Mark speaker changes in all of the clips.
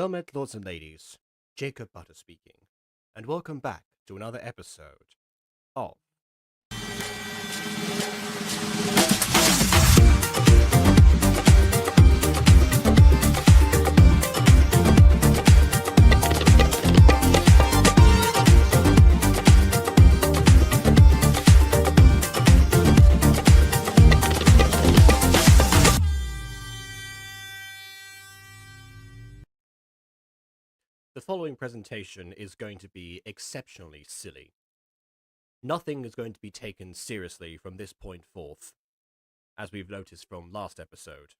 Speaker 1: Well met, lords and ladies, Jacob Butter speaking, and welcome back to another episode of The following presentation is going to be exceptionally silly. Nothing is going to be taken seriously from this point forth, as we've noticed from last episode.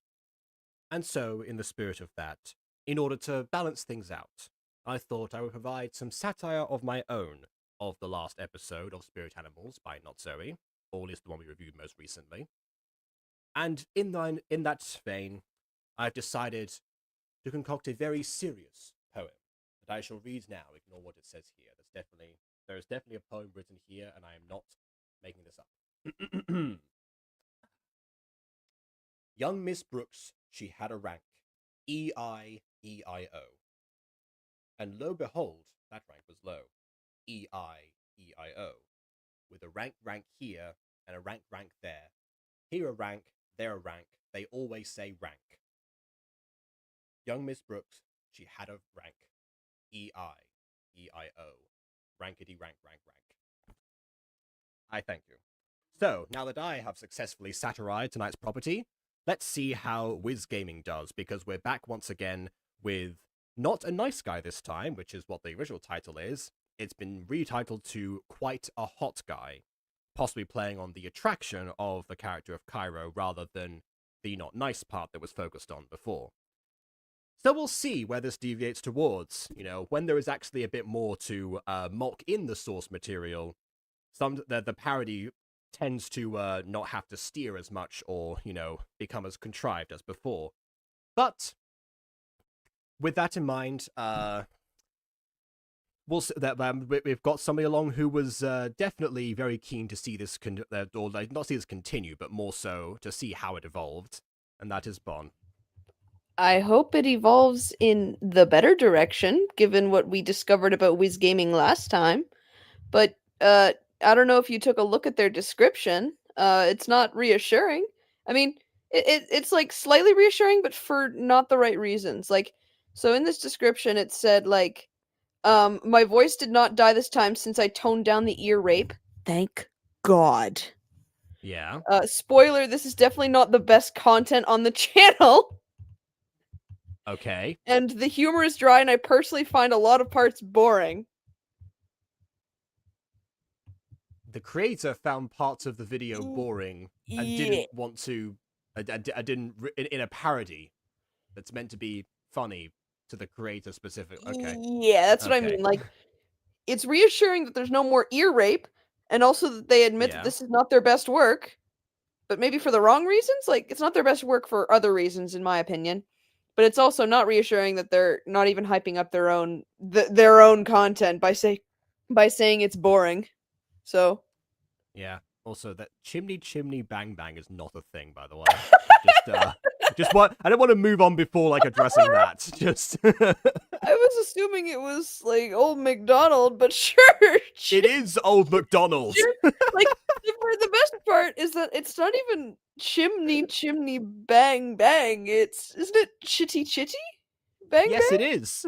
Speaker 1: And so, in the spirit of that, in order to balance things out, I thought I would provide some satire of my own of the last episode of Spirit Animals by NotZoey, or at least the one we reviewed most recently. And in that vein, I've decided to concoct a very serious poem that I shall read now. Ignore what it says here. There is definitely a poem written here, and I am not making this up. Young Miss Brooks, she had a rank, E-I-E-I-O. And lo behold, that rank was low, E-I-E-I-O. With a rank here, and a rank there. Here a rank, there a rank, they always say rank. Young Miss Brooks, she had a rank, E-I-E-I-O. Rankety rank. I thank you. So, now that I have successfully satirized tonight's property, let's see how WizGaming does, because we're back once again with not a nice guy this time, which is what the original title is. It's been retitled to Quite a Hot Guy, possibly playing on the attraction of the character of Cairo rather than the not nice part that was focused on before. So we'll see where this deviates towards. You know, when there is actually a bit more to mock in the source material, the parody tends to not have to steer as much or, you know, become as contrived as before. But with that in mind, we've got somebody along who was definitely very keen to see this, or like, not see this continue, but more so to see how it evolved, and that is Bon.
Speaker 2: I hope it evolves in the better direction, given what we discovered about WizGaming last time. But I don't know if you took a look at their description. It's not reassuring. I mean, it's like slightly reassuring, but for not the right reasons. Like, so in this description, it said like, my voice did not die this time since I toned down the ear rape. Thank God.
Speaker 1: Yeah.
Speaker 2: Spoiler: this is definitely not the best content on the channel.
Speaker 1: Okay.
Speaker 2: And the humor is dry, and I personally find a lot of parts boring.
Speaker 1: The creator found parts of the video boring and didn't want to. I didn't in a parody that's meant to be funny to the creator specific. Okay.
Speaker 2: Yeah, that's what I mean. Like, it's reassuring that there's no more ear rape, and also that they admit that this is not their best work, but maybe for the wrong reasons. Like, it's not their best work for other reasons, in my opinion. But it's also not reassuring that they're not even hyping up their own content by saying it's boring. So
Speaker 1: yeah. Also, that chimney bang bang is not a thing, by the way. I don't want to move on before like addressing that. Just
Speaker 2: I was assuming it was like Old McDonald, but sure.
Speaker 1: It is Old McDonald.
Speaker 2: Sure. Like, the best part is that it's not even chimney bang bang. Isn't it chitty bang
Speaker 1: yes,
Speaker 2: bang?
Speaker 1: it is.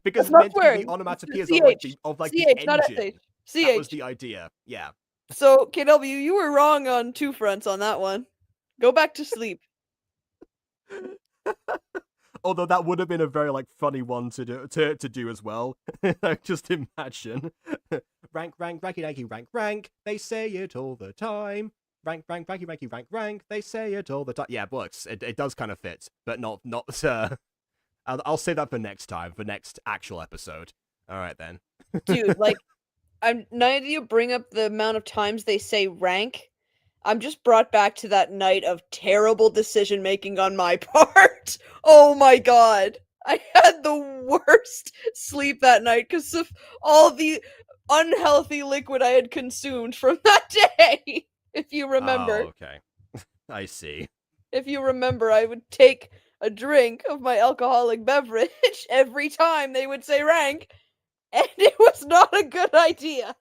Speaker 1: Because
Speaker 2: That's not
Speaker 1: meant to be
Speaker 2: swearing.
Speaker 1: the onomatopoeias
Speaker 2: It's
Speaker 1: of the
Speaker 2: CH, not
Speaker 1: engine.
Speaker 2: SH.
Speaker 1: That was
Speaker 2: CH.
Speaker 1: the idea. Yeah.
Speaker 2: So, KW, you were wrong on two fronts on that one. Go back to sleep.
Speaker 1: Although that would have been a very like funny one to do as well. Just imagine. Rank, rank. They say it all the time. Rank, rank. They say it all the time. Yeah, it works. It does kind of fit, but not. I'll say that for next time, for next actual episode. All right then.
Speaker 2: Dude, like, now that you bring up the amount of times they say rank, I'm just brought back to that night of terrible decision making on my part. Oh my god. I had the worst sleep that night because of all the unhealthy liquid I had consumed from that day. If you remember.
Speaker 1: Oh, okay. I see.
Speaker 2: If you remember, I would take a drink of my alcoholic beverage every time they would say rank, and it was not a good idea.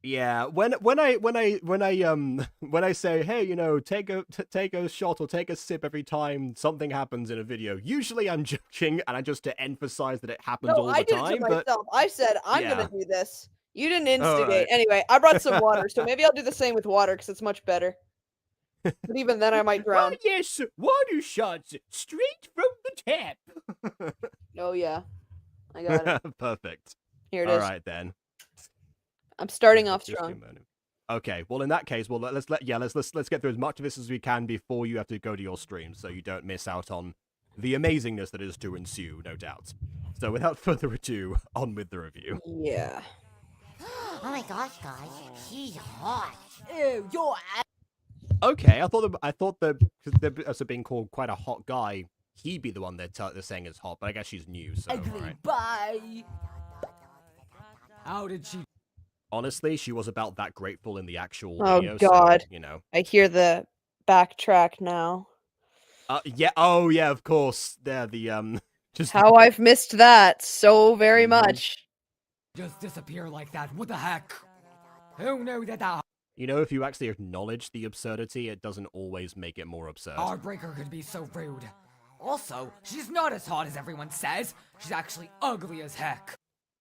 Speaker 1: Yeah, when I say, hey, you know, take a shot or take a sip every time something happens in a video. Usually I'm joking, and I just to emphasize that it happens all
Speaker 2: I
Speaker 1: the
Speaker 2: did it
Speaker 1: time.
Speaker 2: to
Speaker 1: But
Speaker 2: myself. I said I'm
Speaker 1: yeah,
Speaker 2: gonna do this. You didn't
Speaker 1: all
Speaker 2: instigate.
Speaker 1: right.
Speaker 2: Anyway, I brought some water, so maybe I'll do the same with water because it's much better. But even then, I might drown.
Speaker 1: Oh yes, water shots straight from the tap.
Speaker 2: Oh yeah, I got it.
Speaker 1: Perfect.
Speaker 2: Here it
Speaker 1: All
Speaker 2: is.
Speaker 1: right then.
Speaker 2: I'm starting off
Speaker 1: Just a
Speaker 2: strong.
Speaker 1: moment. Okay, well in that case, well let's get through as much of this as we can before you have to go to your stream, so you don't miss out on the amazingness that is to ensue, no doubt. So without further ado, on with the review.
Speaker 2: Yeah.
Speaker 3: Oh my gosh, guys, she's hot.
Speaker 2: Ew, you're
Speaker 1: Okay, I thought that as being called quite a hot guy, he'd be the one that they're saying is hot, but I guess she's new, so alright.
Speaker 4: Bye. How did she?
Speaker 1: Honestly, she was about that grateful in the actual
Speaker 2: Oh,
Speaker 1: video,
Speaker 2: God.
Speaker 1: so, you know.
Speaker 2: I hear the backtrack now.
Speaker 1: Yeah, oh yeah, of course. They're the just
Speaker 2: How I've missed that so very much.
Speaker 4: Just disappear like that? What the heck? Who knew that
Speaker 1: You know, if you actually acknowledge the absurdity, it doesn't always make it more absurd.
Speaker 4: Heartbreaker could be so rude? Also, she's not as hot as everyone says. She's actually ugly as heck.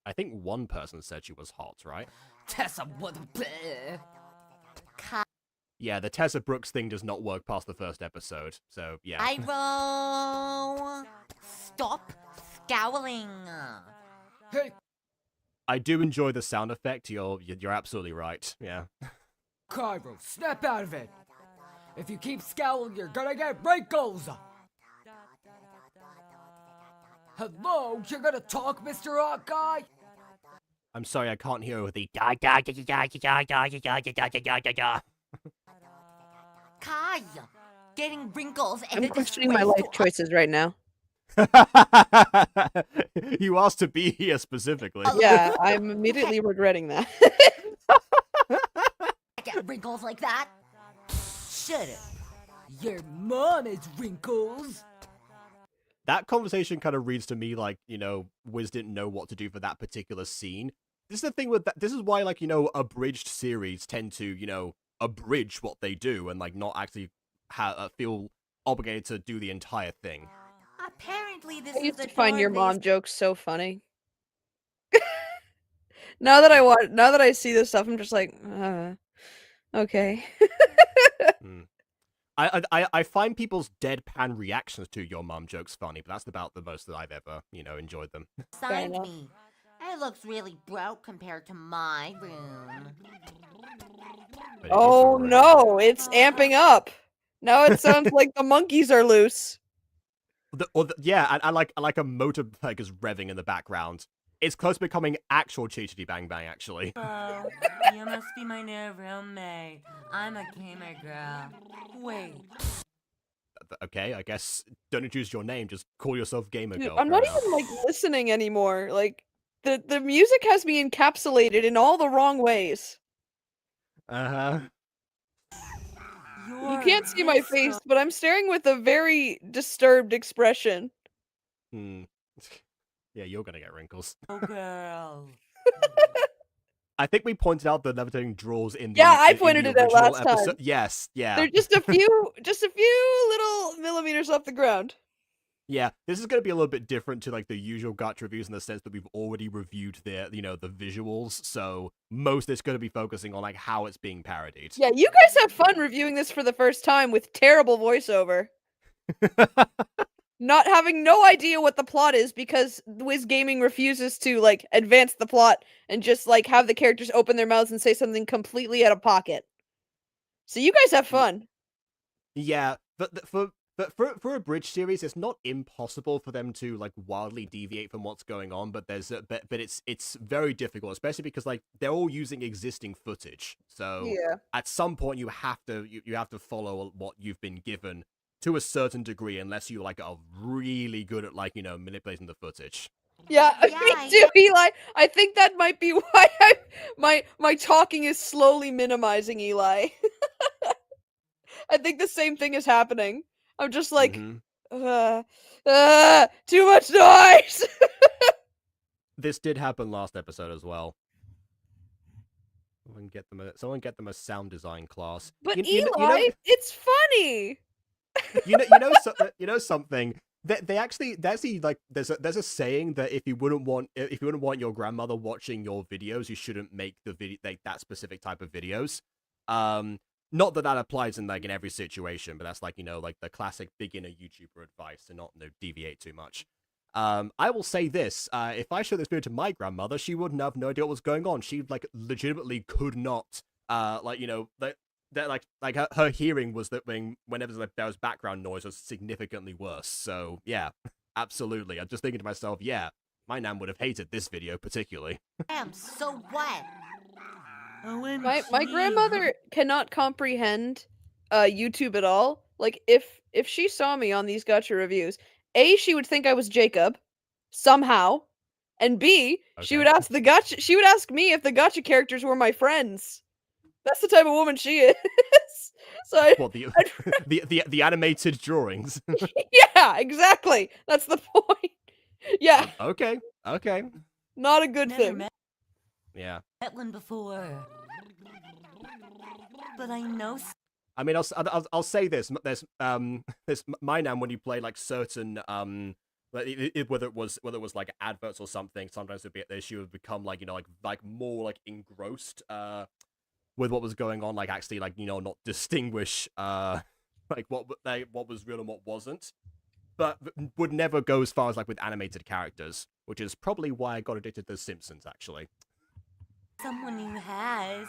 Speaker 1: I think one person said she was hot, right?
Speaker 4: Tessa, what?
Speaker 1: Yeah, the Tessa Brooks thing does not work past the first episode, so yeah.
Speaker 3: Iroh, stop scowling.
Speaker 4: Hey,
Speaker 1: I do enjoy the sound effect. You're absolutely right. Yeah.
Speaker 4: Cairo, snap out of it. If you keep scowling, you're gonna get wrinkles. Hello, you're gonna talk, Mr. Hawkeye?
Speaker 1: I'm sorry, I can't hear the
Speaker 3: Kai, getting wrinkles and
Speaker 2: I'm
Speaker 3: a
Speaker 2: questioning my
Speaker 3: disgrace
Speaker 2: life
Speaker 3: to
Speaker 2: choices right now.
Speaker 1: You asked to be here specifically.
Speaker 2: Yeah, I'm immediately regretting that.
Speaker 3: get wrinkles like that. Shut it.
Speaker 4: Your mom has wrinkles.
Speaker 1: That conversation kind of reads to me like, you know, Wiz didn't know what to do for that particular scene. This is the thing with that. This is why, like, you know, abridged series tend to, you know, abridge what they do and, like, not actually feel obligated to do the entire thing.
Speaker 3: Apparently, this
Speaker 2: I
Speaker 3: is
Speaker 2: used
Speaker 3: the
Speaker 2: to find your
Speaker 3: door
Speaker 2: mom jokes so funny. Now that I see this stuff, I'm just like, okay.
Speaker 1: I find people's deadpan reactions to your mom jokes funny, but that's about the most that I've ever, you know, enjoyed them.
Speaker 3: beside me. It looks really broke compared to my room.
Speaker 1: But it is
Speaker 2: Oh
Speaker 1: great.
Speaker 2: no, it's amping up. Now it sounds like the monkeys are loose.
Speaker 1: Yeah, I like a motorbike is revving in the background. It's close to becoming actual Chichity Bang Bang, actually.
Speaker 5: Oh, you must be my new roommate. I'm a gamer girl. Wait.
Speaker 1: Okay, I guess don't introduce your name, just call yourself Gamer
Speaker 2: Dude,
Speaker 1: Girl.
Speaker 2: I'm
Speaker 1: fair
Speaker 2: not
Speaker 1: enough.
Speaker 2: even like listening anymore. Like the music has me encapsulated in all the wrong ways.
Speaker 1: Uh-huh.
Speaker 2: You can't see my face, but I'm staring with a very disturbed expression.
Speaker 1: Yeah, you're gonna get wrinkles.
Speaker 5: Oh, girl.
Speaker 1: I think we pointed out the levitating drawers in the
Speaker 2: Yeah, I
Speaker 1: in the
Speaker 2: pointed it out
Speaker 1: original
Speaker 2: last
Speaker 1: episode.
Speaker 2: time.
Speaker 1: Yes, yeah.
Speaker 2: They're just a few little millimeters off the ground.
Speaker 1: Yeah, this is going to be a little bit different to like the usual Gacha reviews in the sense that we've already reviewed the visuals, so most it's going to be focusing on like how it's being parodied.
Speaker 2: Yeah, you guys have fun reviewing this for the first time with terrible voiceover. Not having no idea what the plot is because WizGaming refuses to like advance the plot and just like have the characters open their mouths and say something completely out of pocket. So you guys have fun.
Speaker 1: Yeah, but for a bridge series, it's not impossible for them to like wildly deviate from what's going on, but it's very difficult, especially because like they're all using existing footage. So
Speaker 2: Yeah.
Speaker 1: at some point you have to follow what you've been given to a certain degree, unless you like are really good at like manipulating the footage.
Speaker 2: Yeah,
Speaker 3: Yeah,
Speaker 2: me too, Eli. I think that might be why my talking is slowly minimizing Eli. I think the same thing is happening. I'm just like,
Speaker 1: Mhm.
Speaker 2: Too much noise.
Speaker 1: This did happen last episode as well. Someone get them a sound design class.
Speaker 2: But
Speaker 1: You know,
Speaker 2: it's funny.
Speaker 1: you know something. They actually like there's a saying that if you wouldn't want your grandmother watching your videos, you shouldn't make the video like that specific type of videos. Not that applies in like in every situation, but that's like like the classic beginner YouTuber advice to not deviate too much. I will say this: if I showed this video to my grandmother, she wouldn't have no idea what was going on. She like legitimately could not that her hearing was that whenever there was background noise was significantly worse. So yeah, absolutely. I'm just thinking to myself, yeah, my nan would have hated this video particularly.
Speaker 3: Damn, so what?
Speaker 2: My grandmother cannot comprehend YouTube at all. Like if she saw me on these Gacha reviews, A, she would think I was Jacob somehow, and B, she would ask she would ask me if the Gacha characters were my friends. That's the type of woman she is. So
Speaker 1: the animated drawings.
Speaker 2: Yeah, exactly. That's the point. Yeah.
Speaker 1: Okay.
Speaker 2: Not a good thing.
Speaker 1: Yeah.
Speaker 5: Met one before, but I know.
Speaker 1: I mean, I'll say this. There's my nan when you play like certain whether it was like adverts or something. Sometimes she would become like like more like engrossed with what was going on, like actually like not distinguish like what was real and what wasn't, but would never go as far as like with animated characters, which is probably why I got addicted to The Simpsons actually.
Speaker 5: Someone who has.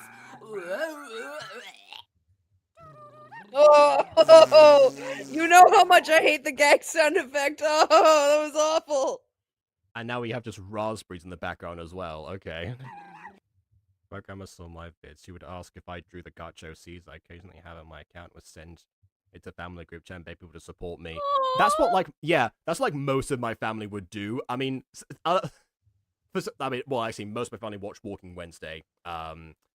Speaker 2: Oh, you know how much I hate the gag sound effect. Oh, that was awful.
Speaker 1: And now we have just raspberries in the background as well. Okay. If my grandma saw my vids, she would ask if I drew the gacho seeds I occasionally have on my account, would send it to family group chat and beg people to support me. That's what that's like most of my family would do. I mean, well, actually, most of my family watch Walking Wednesday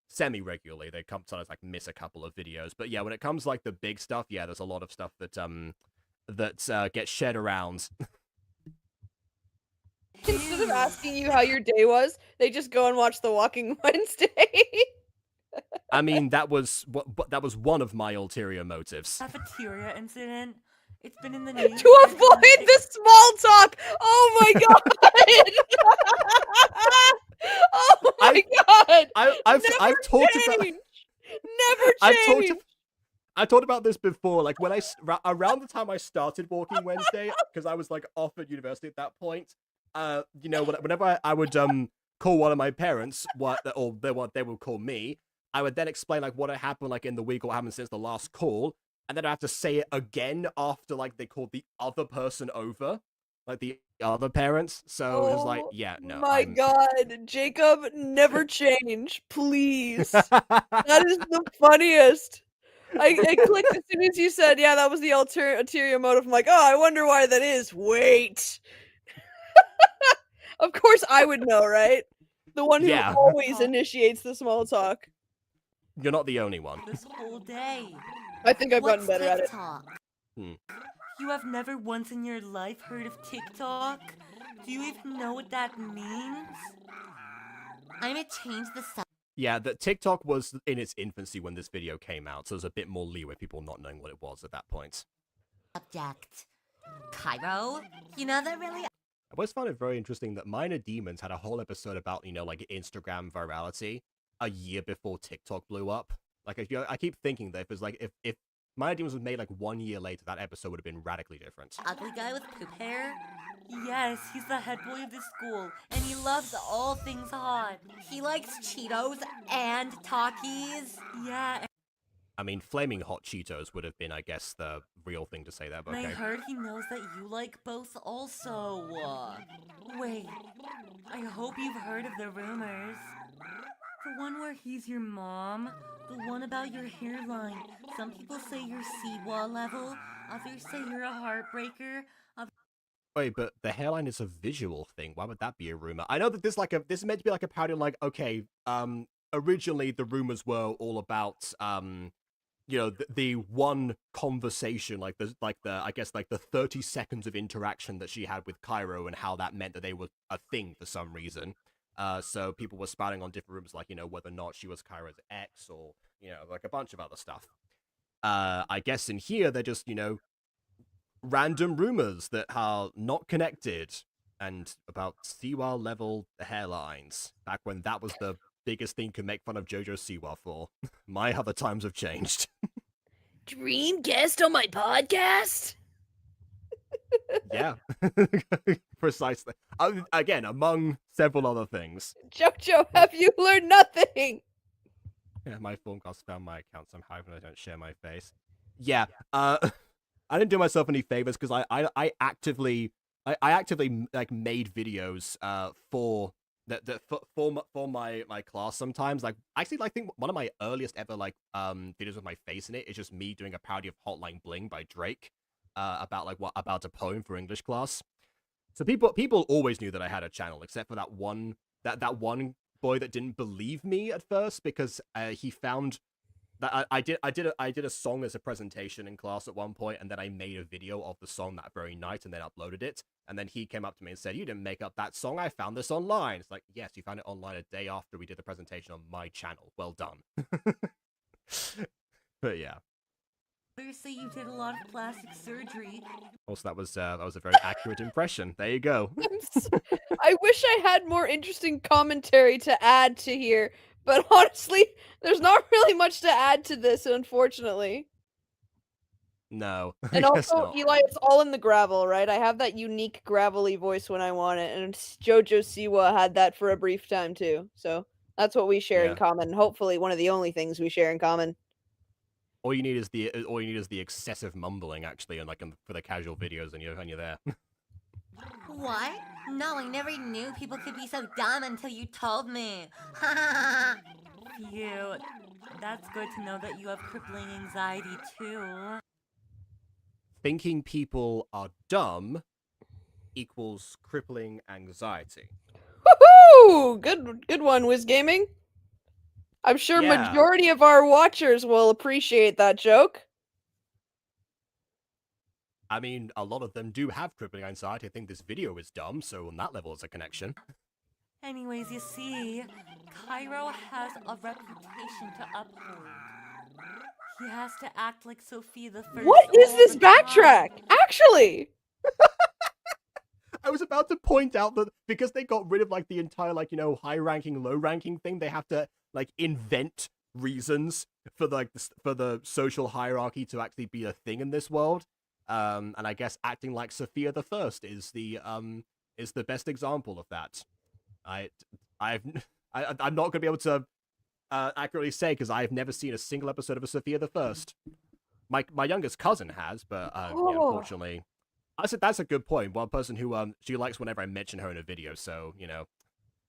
Speaker 1: semi-regularly. They sometimes like miss a couple of videos, but yeah, when it comes like the big stuff, yeah, there's a lot of stuff that gets shared around.
Speaker 2: Instead of asking you how your day was, they just go and watch the Walking Wednesday.
Speaker 1: I mean, that was one of my ulterior motives.
Speaker 5: Cafeteria incident. It's been in the news.
Speaker 2: To avoid the small talk. Oh my god. Oh my god.
Speaker 1: I've talked about.
Speaker 2: Never change.
Speaker 1: I talked about this before, like when around the time I started Walking Wednesday, because I was like off at university at that point. Whenever I would call one of my parents, they would call me, I would then explain like what had happened like in the week or what happened since the last call, and then I have to say it again after like they called the other person over, like the other parents. So it was like, yeah, no.
Speaker 2: My god, Jacob, never change, please. That is the funniest. I clicked as soon as you said, yeah, that was the ulterior motive. I'm like, oh, I wonder why that is. Wait. Of course I would know, right? The one who always initiates the small talk.
Speaker 1: You're not the only one.
Speaker 5: This whole day.
Speaker 2: I think I've gotten better at it.
Speaker 5: You have never once in your life heard of TikTok? Do you even know what that means?
Speaker 3: I'm gonna change the subject.
Speaker 1: Yeah, that TikTok was in its infancy when this video came out, so there's a bit more leeway people not knowing what it was at that point.
Speaker 3: Cairo, that really.
Speaker 1: I always found it very interesting that Minor Demons had a whole episode about, like Instagram virality a year before TikTok blew up. Like, I keep thinking that if Minor Demons was made like 1 year later, that episode would have been radically different.
Speaker 3: Ugly guy with poop hair?
Speaker 5: Yes, he's the head boy of the school, and he loves all things hot.
Speaker 3: He likes Cheetos and Takis.
Speaker 5: Yeah.
Speaker 1: I mean, flaming hot Cheetos would have been, I guess, the real thing to say there, but okay.
Speaker 5: I heard he knows that you like both also. Wait, I hope you've heard of the rumors. The one where he's your mom, the one about your hairline. Some people say you're seawall level, others say you're a heartbreaker.
Speaker 1: Wait, but the hairline is a visual thing. Why would that be a rumor? I know that this is meant to be like a parody, like, okay, originally the rumors were all about, the one conversation, like the I guess like the 30 seconds of interaction that she had with Cairo, and how that meant that they were a thing for some reason. So people were spouting on different rumors, like, whether or not she was Cairo's ex, or, like a bunch of other stuff. I guess in here, they're just, random rumors that are not connected, and about Siwa level hairlines, back when that was the biggest thing you could make fun of JoJo Siwa for. My other times have changed.
Speaker 2: Dream guest on my podcast?
Speaker 1: Yeah. Precisely. Again, among several other things.
Speaker 2: Jojo, have you learned nothing?
Speaker 1: Yeah, my phone calls found my account somehow, but I don't share my face. Yeah, I didn't do myself any favors, because I actively like made videos for for my class sometimes. Like, actually, I think one of my earliest ever videos with my face in it is just me doing a parody of Hotline Bling by Drake, about about a poem for English class. So people always knew that I had a channel, except for that one boy that didn't believe me at first, because he found that I did a song as a presentation in class at one point, and then I made a video of the song that very night and then uploaded it. And then he came up to me and said, "You didn't make up that song. I found this online." It's like, yes, you found it online a day after we did the presentation on my channel. Well done. But yeah.
Speaker 5: You say you did a lot of plastic surgery.
Speaker 1: Also, that was a very accurate impression. There you go.
Speaker 2: I wish I had more interesting commentary to add to here, but honestly, there's not really much to add to this, unfortunately.
Speaker 1: No.
Speaker 2: And
Speaker 1: I guess
Speaker 2: also,
Speaker 1: not.
Speaker 2: Eli, it's all in the gravel, right? I have that unique gravelly voice when I want it, and JoJo Siwa had that for a brief time too. So that's what we share in
Speaker 1: Yeah.
Speaker 2: common. Hopefully, one of the only things we share in common.
Speaker 1: All you need is the excessive mumbling, actually, and for the casual videos, and you're there.
Speaker 3: What? No, I never knew people could be so dumb until you told me.
Speaker 5: Cute. That's good to know that you have crippling anxiety too.
Speaker 1: Thinking people are dumb equals crippling anxiety.
Speaker 2: Woohoo! Good one, WizGaming. I'm sure
Speaker 1: Yeah.
Speaker 2: majority of our watchers will appreciate that joke.
Speaker 1: I mean, a lot of them do have crippling anxiety. I think this video is dumb, so on that level, it's a connection.
Speaker 5: Anyways, you see, Cairo has a reputation to uphold. He has to act like Sophia the First.
Speaker 2: What is
Speaker 5: all
Speaker 2: this
Speaker 5: the time.
Speaker 2: backtrack? Actually,
Speaker 1: I was about to point out that because they got rid of the entire high-ranking, low-ranking thing, they have to invent reasons for the social hierarchy to actually be a thing in this world. And I guess acting like Sophia the First is the best example of that. I'm not gonna be able to accurately say, because I've never seen a single episode of a Sophia the First. My youngest cousin has, but unfortunately, I said that's a good point. One person who she likes whenever I mention her in a video. So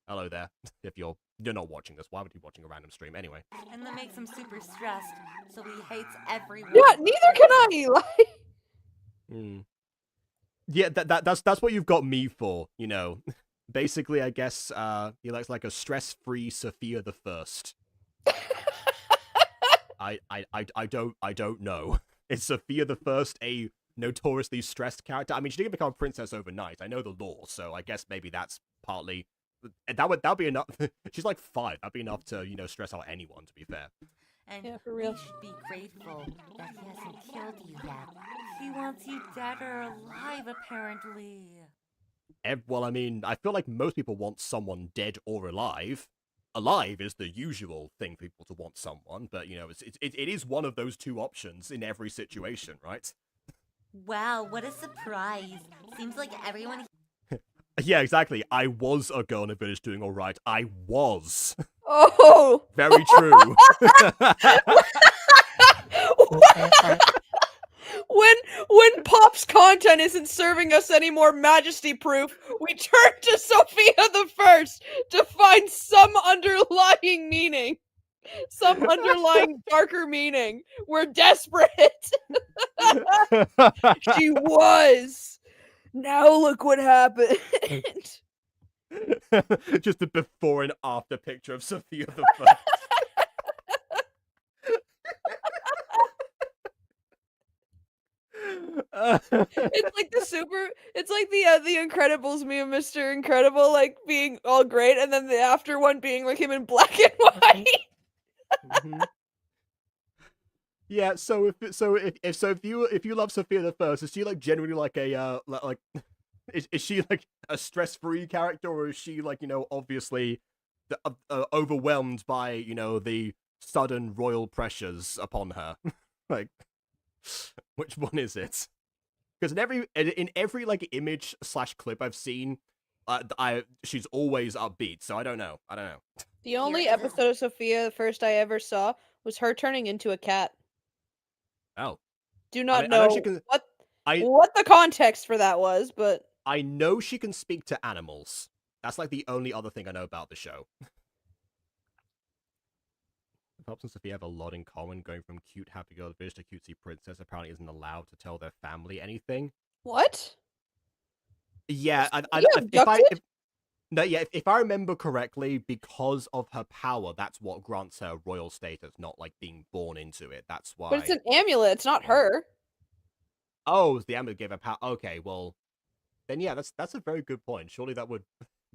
Speaker 1: hello there. If you're not watching this, why would you be watching a random stream anyway?
Speaker 5: And that makes him super stressed, so he hates everyone.
Speaker 2: yeah, neither can I, Eli.
Speaker 1: Yeah, that's what you've got me for. Basically, I guess he likes a stress-free Sophia the First. I don't know. Is Sophia the First a notoriously stressed character? I mean, she didn't become a princess overnight. I know the lore, so I guess maybe that's partly. That'd be enough. She's 5. That'd be enough to stress out anyone. To be fair.
Speaker 5: And
Speaker 2: Yeah, for real.
Speaker 3: We should be grateful that he hasn't killed you yet.
Speaker 5: he wants you dead or alive, apparently.
Speaker 1: Well, I mean, I feel like most people want someone dead or alive. Alive is the usual thing for people to want someone, but it is one of those two options in every situation, right?
Speaker 3: Wow, what a surprise. Seems like everyone.
Speaker 1: Yeah, exactly. I was a girl in a village doing all right. I was.
Speaker 2: Oh,
Speaker 1: Very true.
Speaker 2: when Pop's content isn't serving us any more majesty proof, we turn to Sophia the First to find some underlying meaning. Some underlying darker meaning. We're desperate. She was. Now look what happened.
Speaker 1: Just a before and after picture of Sophia the First.
Speaker 2: It's like it's like the Incredibles meme of Mr. Incredible, like, being all great, and then the after one being, like, him in black and white.
Speaker 1: Mhm. Yeah, so if you love Sophia the First, is she like genuinely like a like is she like a stress-free character, or is she like, obviously overwhelmed by, the sudden royal pressures upon her? Like, which one is it? Because in every like image slash clip I've seen, she's always upbeat. So I don't know.
Speaker 2: The only
Speaker 3: Here is a-
Speaker 2: episode of Sophia the First I ever saw was her turning into a cat.
Speaker 1: Oh,
Speaker 2: Do
Speaker 1: I
Speaker 2: not
Speaker 1: mean, I know
Speaker 2: know
Speaker 1: she can.
Speaker 2: what
Speaker 1: I
Speaker 2: what the context for that was, but
Speaker 1: I know she can speak to animals. That's like the only other thing I know about the show. Pops and Sophia have a lot in common. Going from cute happy girl bitch to cutesy princess apparently isn't allowed to tell their family anything.
Speaker 2: what?
Speaker 1: Yeah,
Speaker 2: You abducted?
Speaker 1: no, yeah, if I remember correctly, because of her power, that's what grants her royal status, not like being born into it. That's why.
Speaker 2: But it's an amulet, it's not her.
Speaker 1: Oh, the amulet gave her power. Okay, well, then yeah, that's a very good point. Surely that would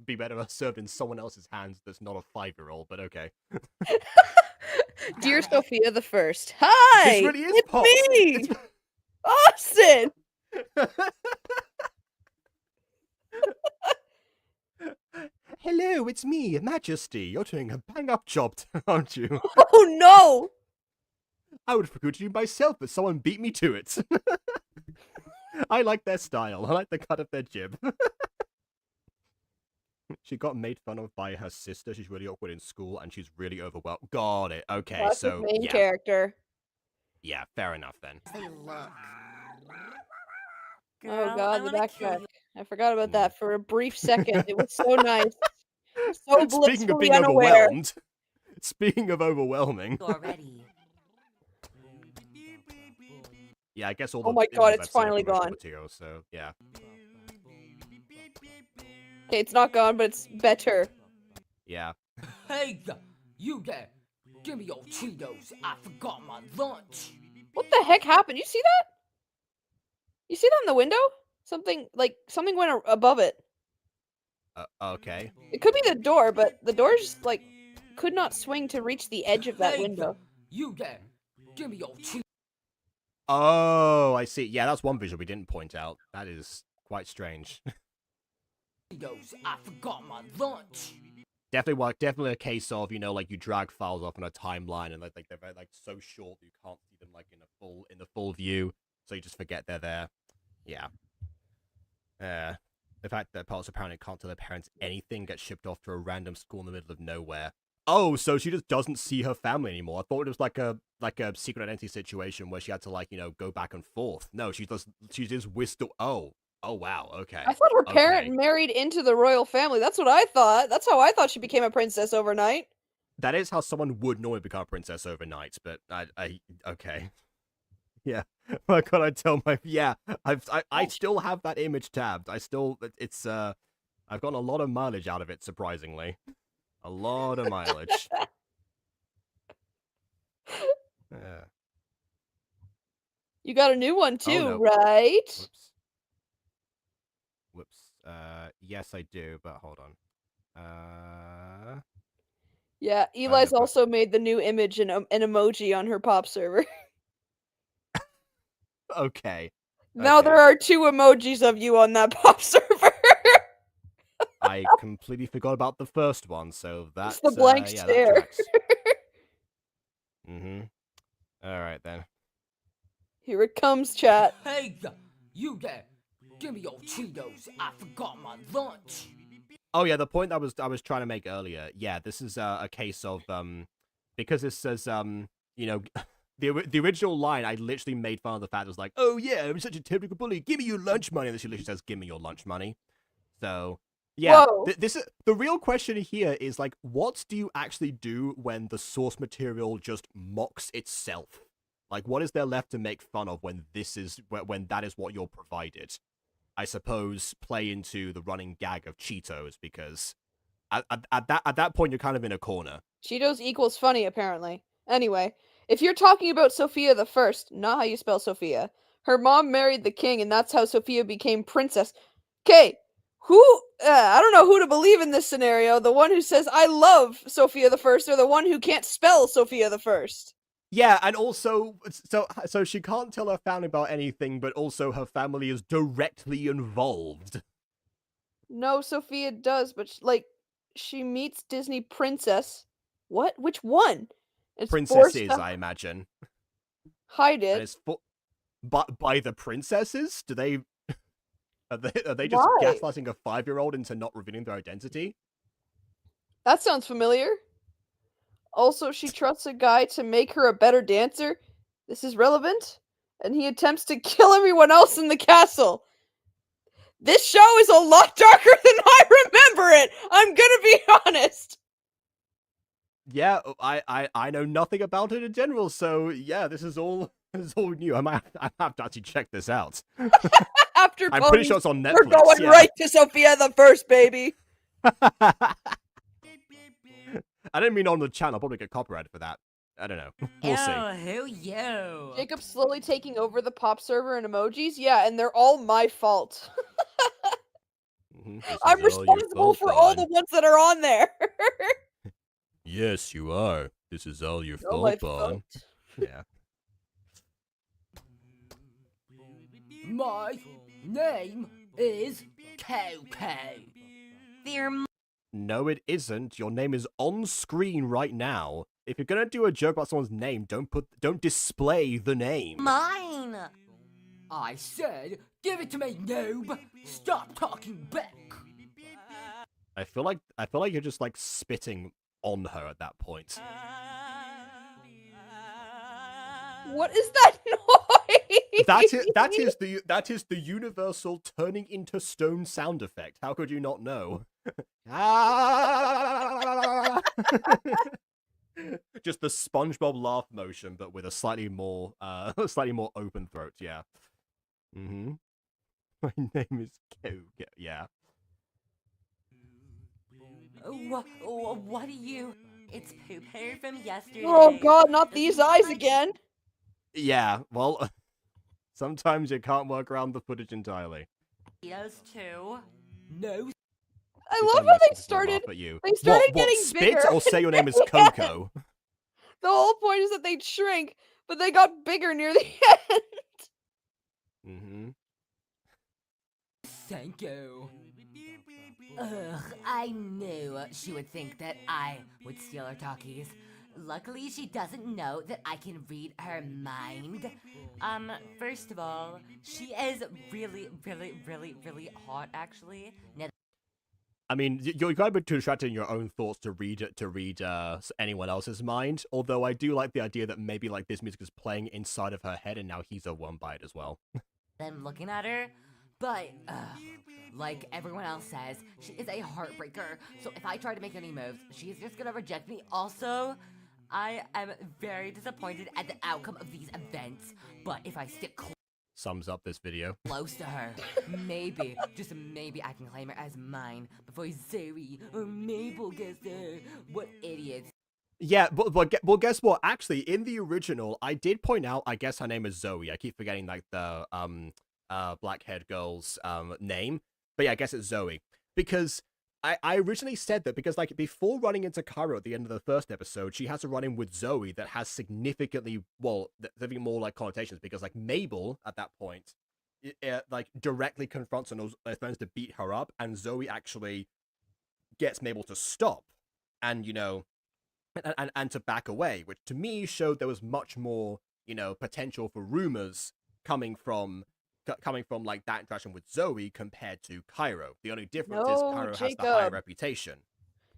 Speaker 1: be better served in someone else's hands that's not a 5-year-old, but okay.
Speaker 2: Dear
Speaker 3: Got it.
Speaker 2: Sophia the First. Hi!
Speaker 1: This really is
Speaker 2: it's
Speaker 1: Pops.
Speaker 2: me! Austin!
Speaker 1: Hello, it's me, Majesty. You're doing a bang-up job, aren't you?
Speaker 2: Oh no!
Speaker 1: I would have recruited you myself, but someone beat me to it. I like their style. I like the cut of their jib. She got made fun of by her sister. She's really awkward in school, and she's really overwhelmed. Got it. Okay,
Speaker 2: That's
Speaker 1: so
Speaker 2: his main
Speaker 1: yeah,
Speaker 2: character.
Speaker 1: yeah, fair enough then.
Speaker 3: They look.
Speaker 2: Oh
Speaker 5: Girl, I
Speaker 2: god, the
Speaker 5: wanna kill
Speaker 2: backtrack.
Speaker 5: you.
Speaker 2: I forgot about that for a brief second. It was so nice. So
Speaker 1: Speaking of
Speaker 2: blissfully
Speaker 1: being
Speaker 2: unaware.
Speaker 1: overwhelmed, speaking of overwhelming,
Speaker 5: Already.
Speaker 1: yeah, I guess all
Speaker 2: Oh
Speaker 1: the
Speaker 2: my god,
Speaker 1: images
Speaker 2: it's
Speaker 1: I've seen are
Speaker 2: finally
Speaker 1: promotional
Speaker 2: gone.
Speaker 1: material, so yeah.
Speaker 2: Okay, it's not gone, but it's better.
Speaker 1: Yeah.
Speaker 4: Hey, you there. Give me your Cheetos. I forgot my lunch.
Speaker 2: What the heck happened? You see that? You see that in the window? Something went above it.
Speaker 1: Okay.
Speaker 2: It could be the door, but the door just like could not swing to reach the edge of that
Speaker 4: Hey,
Speaker 2: window.
Speaker 4: you there. Give me your Cheetos.
Speaker 1: Oh, I see. Yeah, that's one visual we didn't point out. That is quite strange.
Speaker 4: I forgot my lunch.
Speaker 1: Definitely a case of, like you drag files off on a timeline and like they're like so short that you can't see them like in the full view, so you just forget they're there. Yeah. The fact that Pulse apparently can't tell their parents anything, gets shipped off to a random school in the middle of nowhere. Oh, so she just doesn't see her family anymore. I thought it was like a secret identity situation where she had to go back and forth. No, she just whisked. Oh wow, okay.
Speaker 2: I thought her parent
Speaker 1: Okay.
Speaker 2: married into the royal family. That's what I thought. That's how I thought she became a princess overnight.
Speaker 1: That is how someone would normally become a princess overnight, but I okay. Yeah. Why can't I tell I still have that image tabbed. I've gotten a lot of mileage out of it, surprisingly. A lot of mileage. Yeah.
Speaker 2: You got a new one too,
Speaker 1: no.
Speaker 2: right?
Speaker 1: Whoops. Yes I do, but hold on.
Speaker 2: Yeah, Eli's
Speaker 1: but-
Speaker 2: also made the new image and an emoji on her pop server.
Speaker 1: Okay.
Speaker 2: Now
Speaker 1: Okay.
Speaker 2: there are 2 emojis of you on that pop server.
Speaker 1: I completely forgot about the first one, so that's
Speaker 2: It's the blank
Speaker 1: yeah,
Speaker 2: stare.
Speaker 1: that tracks. Mm-hmm. Alright then.
Speaker 2: Here it comes, chat.
Speaker 4: Hey, you there. Give me your Cheetos. I forgot my lunch.
Speaker 1: Oh yeah, the point I was trying to make earlier. Yeah, this is a case of because it says the original line I literally made fun of the fact it was like, oh yeah, I'm such a typical bully. Give me your lunch money. And then she literally says, give me your lunch money. So yeah, this is the real question here is like, what do you actually do when the source material just mocks itself? Like, what is there left to make fun of when that is what you're provided? I suppose play into the running gag of Cheetos, because at that point you're kind of in a corner.
Speaker 2: Cheetos equals funny, apparently. Anyway, if you're talking about Sophia the First, not how you spell Sophia, Her mom married the king, and that's how Sophia became princess. Okay, I don't know who to believe in this scenario. The one who says, I love Sophia the First, or the one who can't spell Sophia the First.
Speaker 1: Yeah, and also, so she can't tell her family about anything, but also her family is directly involved.
Speaker 2: No, Sophia does, but she meets Disney princess. What? Which one? It's forced
Speaker 1: Princesses,
Speaker 2: to
Speaker 1: I imagine.
Speaker 2: hide
Speaker 1: And
Speaker 2: it.
Speaker 1: it's by the princesses? Do they are they just
Speaker 2: Why?
Speaker 1: gaslighting a 5-year-old into not revealing their identity?
Speaker 2: That sounds familiar. Also, she trusts a guy to make her a better dancer. This is relevant. And he attempts to kill everyone else in the castle. This show is a lot darker than I remember it. I'm gonna be honest.
Speaker 1: Yeah, I know nothing about it in general, so yeah, this is all new. I have to actually check this out.
Speaker 2: After
Speaker 1: I'm pretty sure it's on Netflix.
Speaker 2: we're going
Speaker 1: yeah.
Speaker 2: right to Sophia the First, baby.
Speaker 1: I didn't mean on the channel. I'll probably get copyrighted for that. I don't know. We'll see.
Speaker 5: Who you?
Speaker 2: Jacob's slowly taking over the pop server and emojis. Yeah, and they're all my fault. I'm responsible for all the ones that are on there.
Speaker 1: Yes, you are. This is all your
Speaker 2: All my
Speaker 1: fault, Bon. Yeah.
Speaker 4: My name is Coco.
Speaker 3: They're
Speaker 1: No, it isn't. Your name is on screen right now. If you're gonna do a joke about someone's name, don't display the name.
Speaker 3: mine.
Speaker 4: I said, give it to me, noob. Stop talking back.
Speaker 1: I feel like you're just like spitting on her at that point.
Speaker 2: What is that noise?
Speaker 1: That is the universal turning into stone sound effect. How could you not know? Just the SpongeBob laugh motion, but with a slightly more open throat. Yeah. Mm-hmm. My name is Koga. Yeah.
Speaker 5: What are you? It's Poop Hair from yesterday.
Speaker 2: Oh god, not these eyes again.
Speaker 1: Yeah. Well, sometimes you can't work around the footage entirely.
Speaker 5: Yes, too.
Speaker 4: No.
Speaker 2: I love how they started.
Speaker 1: At you.
Speaker 2: They started
Speaker 1: what,
Speaker 2: getting
Speaker 1: spit
Speaker 2: bigger.
Speaker 1: or say your name is Coco?
Speaker 2: The whole point is that they'd shrink, but they got bigger near the end.
Speaker 1: Mm-hmm.
Speaker 4: Thank you.
Speaker 5: Ugh, I knew she would think that I would steal her talkies. Luckily, she doesn't know that I can read her mind. First of all, she is really, really, really, really hot, actually. Now,
Speaker 1: I mean, you're kind of too distracted in your own thoughts to read anyone else's mind. Although I do like the idea that maybe like this music is playing inside of her head, and now he's a one by it as well.
Speaker 5: I'm looking at her, but like everyone else says, she is a heartbreaker. So if I try to make any moves, she's just gonna reject me. Also, I am very disappointed at the outcome of these events. But if I stick
Speaker 1: Sums up this video.
Speaker 5: close to her, maybe, just maybe I can claim her as mine before Zoe or Mabel gets there. What idiots.
Speaker 1: Yeah, but guess what? Actually, in the original, I did point out. I guess her name is Zoe. I keep forgetting like the black-haired girl's name, but yeah, I guess it's Zoe because I originally said that because like before running into Cairo at the end of the first episode, she has a run-in with Zoe that has significantly more like connotations because like Mabel at that point, like directly confronts and threatens to beat her up, and Zoe actually gets Mabel to stop, and you know. And to back away, which to me showed there was much more, you know, potential for rumors coming from like that interaction with Zoe compared to Cairo. The only difference is
Speaker 2: No,
Speaker 1: Cairo has the
Speaker 2: Jacob.
Speaker 1: higher reputation.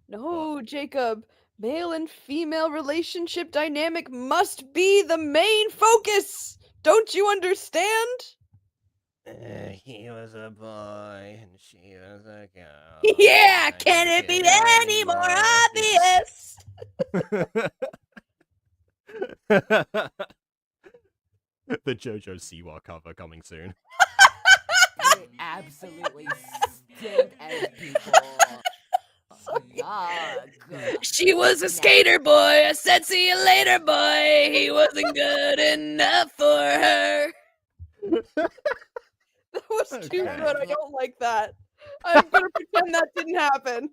Speaker 2: No, Jacob. Male and female relationship dynamic must be the main focus. Don't you understand?
Speaker 1: He was a boy and she was a girl.
Speaker 2: Yeah, can it be any more obvious?
Speaker 1: The JoJo Siwa cover coming soon.
Speaker 5: They absolutely stink as people. Yuck.
Speaker 2: She was a skater boy. I said, see you later, boy. He wasn't good enough for her. That was too
Speaker 1: Okay.
Speaker 2: good. I don't like that. I'm gonna pretend that didn't happen.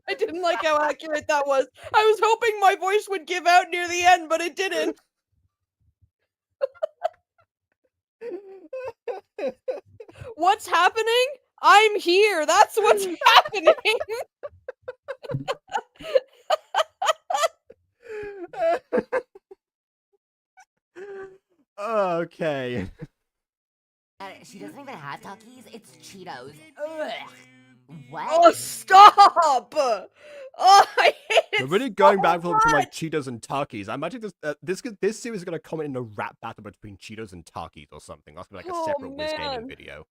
Speaker 2: I didn't like how accurate that was. I was hoping my voice would give out near the end, but it didn't. What's happening? I'm here. That's what's happening.
Speaker 1: Okay.
Speaker 3: She doesn't even have Takis, it's Cheetos. Ugh. What?
Speaker 2: Oh, stop! Oh, I hate it.
Speaker 1: We're really going
Speaker 2: so
Speaker 1: back from like
Speaker 2: much.
Speaker 1: Cheetos and Takis. I imagine this series is going to comment in a rap battle between Cheetos and Takis or something. That's gonna be like a
Speaker 2: Oh,
Speaker 1: separate
Speaker 2: man.
Speaker 1: WizGaming video.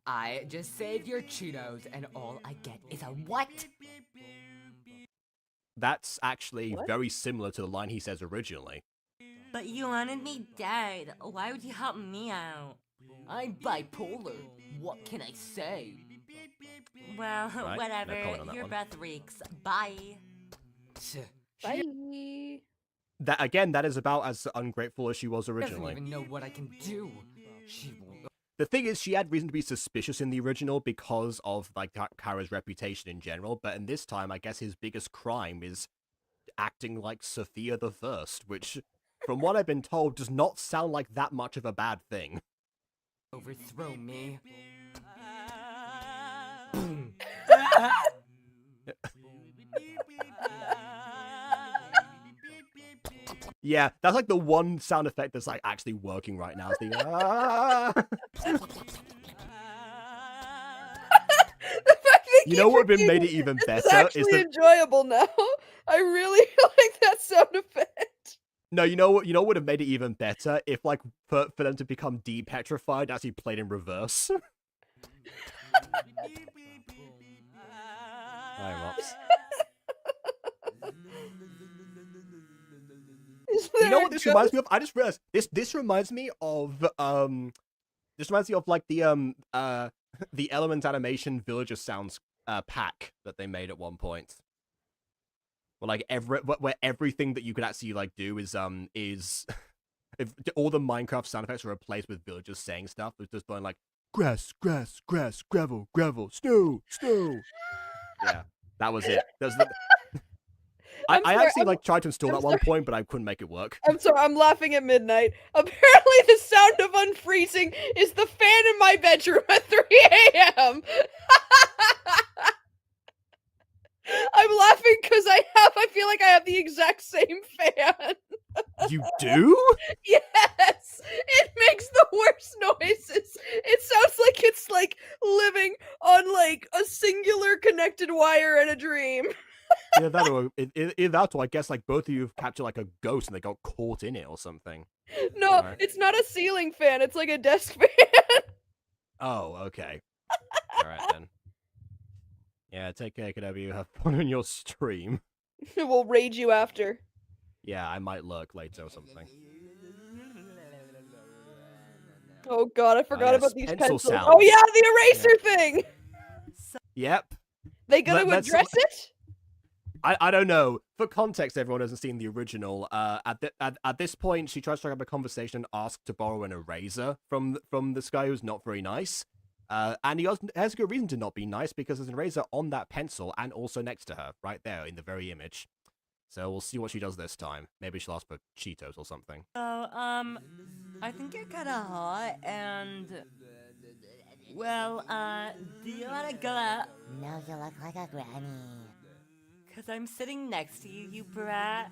Speaker 4: I just save your Cheetos, and all I get is a
Speaker 3: What?
Speaker 1: That's actually
Speaker 2: What?
Speaker 1: very similar to the line he says originally.
Speaker 5: But you wanted me dead. Why would you help me out?
Speaker 4: I'm bipolar. What can I say?
Speaker 5: Well,
Speaker 1: Right, no comment
Speaker 5: whatever.
Speaker 1: on that
Speaker 5: Your
Speaker 1: one.
Speaker 5: breath reeks. Bye.
Speaker 4: She
Speaker 2: Bye.
Speaker 1: That again, that is about as ungrateful as she was
Speaker 4: doesn't
Speaker 1: originally.
Speaker 4: even know what I can do. She won't.
Speaker 1: The thing is, she had reason to be suspicious in the original because of like Kara's reputation in general, but in this time, I guess his biggest crime is acting like Sophia the First, which, from what I've been told, does not sound like that much of a bad thing.
Speaker 4: Overthrow me.
Speaker 1: Yeah, that's like the one sound effect that's like actually working right now. Is the
Speaker 2: The fact that
Speaker 1: You know what would have
Speaker 2: keep
Speaker 1: made it even
Speaker 2: It's
Speaker 1: better
Speaker 2: actually
Speaker 1: is the
Speaker 2: enjoyable now. I really like that sound effect.
Speaker 1: no, you know what would have made it even better if like for them to become de-petrified as he played in reverse. Hi, Mops. You know what this reminds me of? I just realized this reminds me of like the Element Animation Villager Sounds pack that they made at one point. Where like everything that you could actually like do is if all the Minecraft sound effects are replaced with villagers saying stuff, it's just going like grass, grass, grass, gravel, gravel, snow, snow. Yeah, that was it.
Speaker 2: I'm
Speaker 1: I
Speaker 2: sorry,
Speaker 1: actually like tried to install
Speaker 2: I'm
Speaker 1: it at one point, but I couldn't make it work.
Speaker 2: I'm sorry, I'm laughing at midnight. Apparently the sound of unfreezing is the fan in my bedroom at 3 a.m. I'm laughing because I feel like I have the exact same fan.
Speaker 1: You do?
Speaker 2: Yes! It makes the worst noises. It sounds like it's like living on like a singular connected wire in a dream.
Speaker 1: Either that or I guess like both of you have captured like a ghost and they got caught in it or something.
Speaker 2: No,
Speaker 1: Alright.
Speaker 2: it's not a ceiling fan, it's like a desk fan.
Speaker 1: Oh, okay. Alright then. Yeah, take care, KW. Have fun on your stream.
Speaker 2: We'll raid you after.
Speaker 1: Yeah, I might lurk later or something.
Speaker 2: Oh god, I forgot
Speaker 1: yes,
Speaker 2: about these
Speaker 1: pencil
Speaker 2: pencils.
Speaker 1: sounds.
Speaker 2: Oh yeah, the eraser thing!
Speaker 1: Yep.
Speaker 2: They gonna
Speaker 1: Let's-
Speaker 2: address it?
Speaker 1: I don't know. For context, everyone hasn't seen the original. At this point, she tries to strike up a conversation and asks to borrow an eraser from this guy who's not very nice. And he has a good reason to not be nice because there's an eraser on that pencil and also next to her, right there in the very image. So we'll see what she does this time. Maybe she'll ask for Cheetos or something.
Speaker 5: So, I think you're kinda hot, and... Well, do you wanna go out?
Speaker 3: No, you look like a granny.
Speaker 5: Cause I'm sitting next to you, you brat.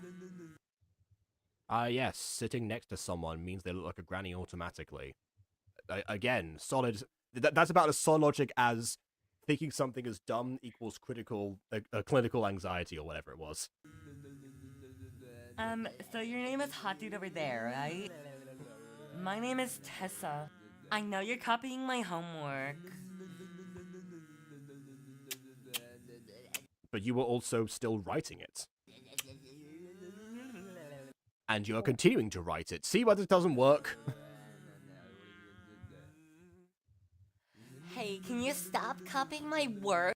Speaker 1: Yes, sitting next to someone means they look like a granny automatically. Again, solid. That's about as solid logic as thinking something is dumb equals clinical anxiety or whatever it was.
Speaker 5: So your name is Hot Dude over there, right? My name is Tessa. I know you're copying my homework.
Speaker 1: But you were also still writing it. And you are continuing to write it. See why this doesn't work?
Speaker 3: Hey, can you stop copying my work?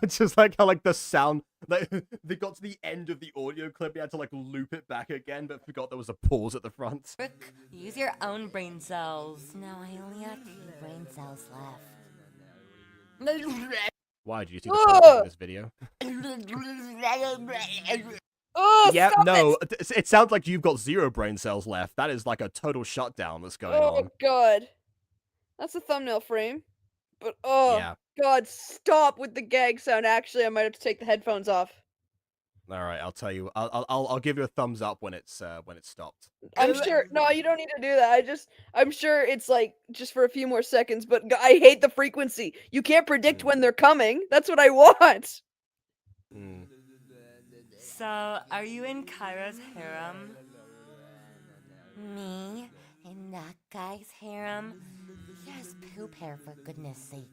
Speaker 1: Just like how like the sound, like they got to the end of the audio clip, they had to like loop it back again, but forgot there was a pause at the front.
Speaker 5: Brooke, use your own brain cells.
Speaker 3: Now I only have 2 brain cells left.
Speaker 1: Why did you see the content in this video?
Speaker 2: Oh,
Speaker 1: Yeah,
Speaker 2: stop
Speaker 1: no,
Speaker 2: it!
Speaker 1: it sounds like you've got 0 brain cells left. That is like a total shutdown that's going
Speaker 2: Oh
Speaker 1: on.
Speaker 2: god. That's a thumbnail frame. But oh
Speaker 1: Yeah.
Speaker 2: god, stop with the gag sound. Actually, I might have to take the headphones off.
Speaker 1: All right, I'll tell you. I'll give you a thumbs up when it's stopped.
Speaker 2: I'm sure. No, you don't need to do that. I'm sure it's like just for a few more seconds. But I hate the frequency. You can't predict when they're coming. That's what I want.
Speaker 1: Mm.
Speaker 5: So, are you in Kyra's harem?
Speaker 3: Me? In that guy's harem? He has poop hair, for goodness sake.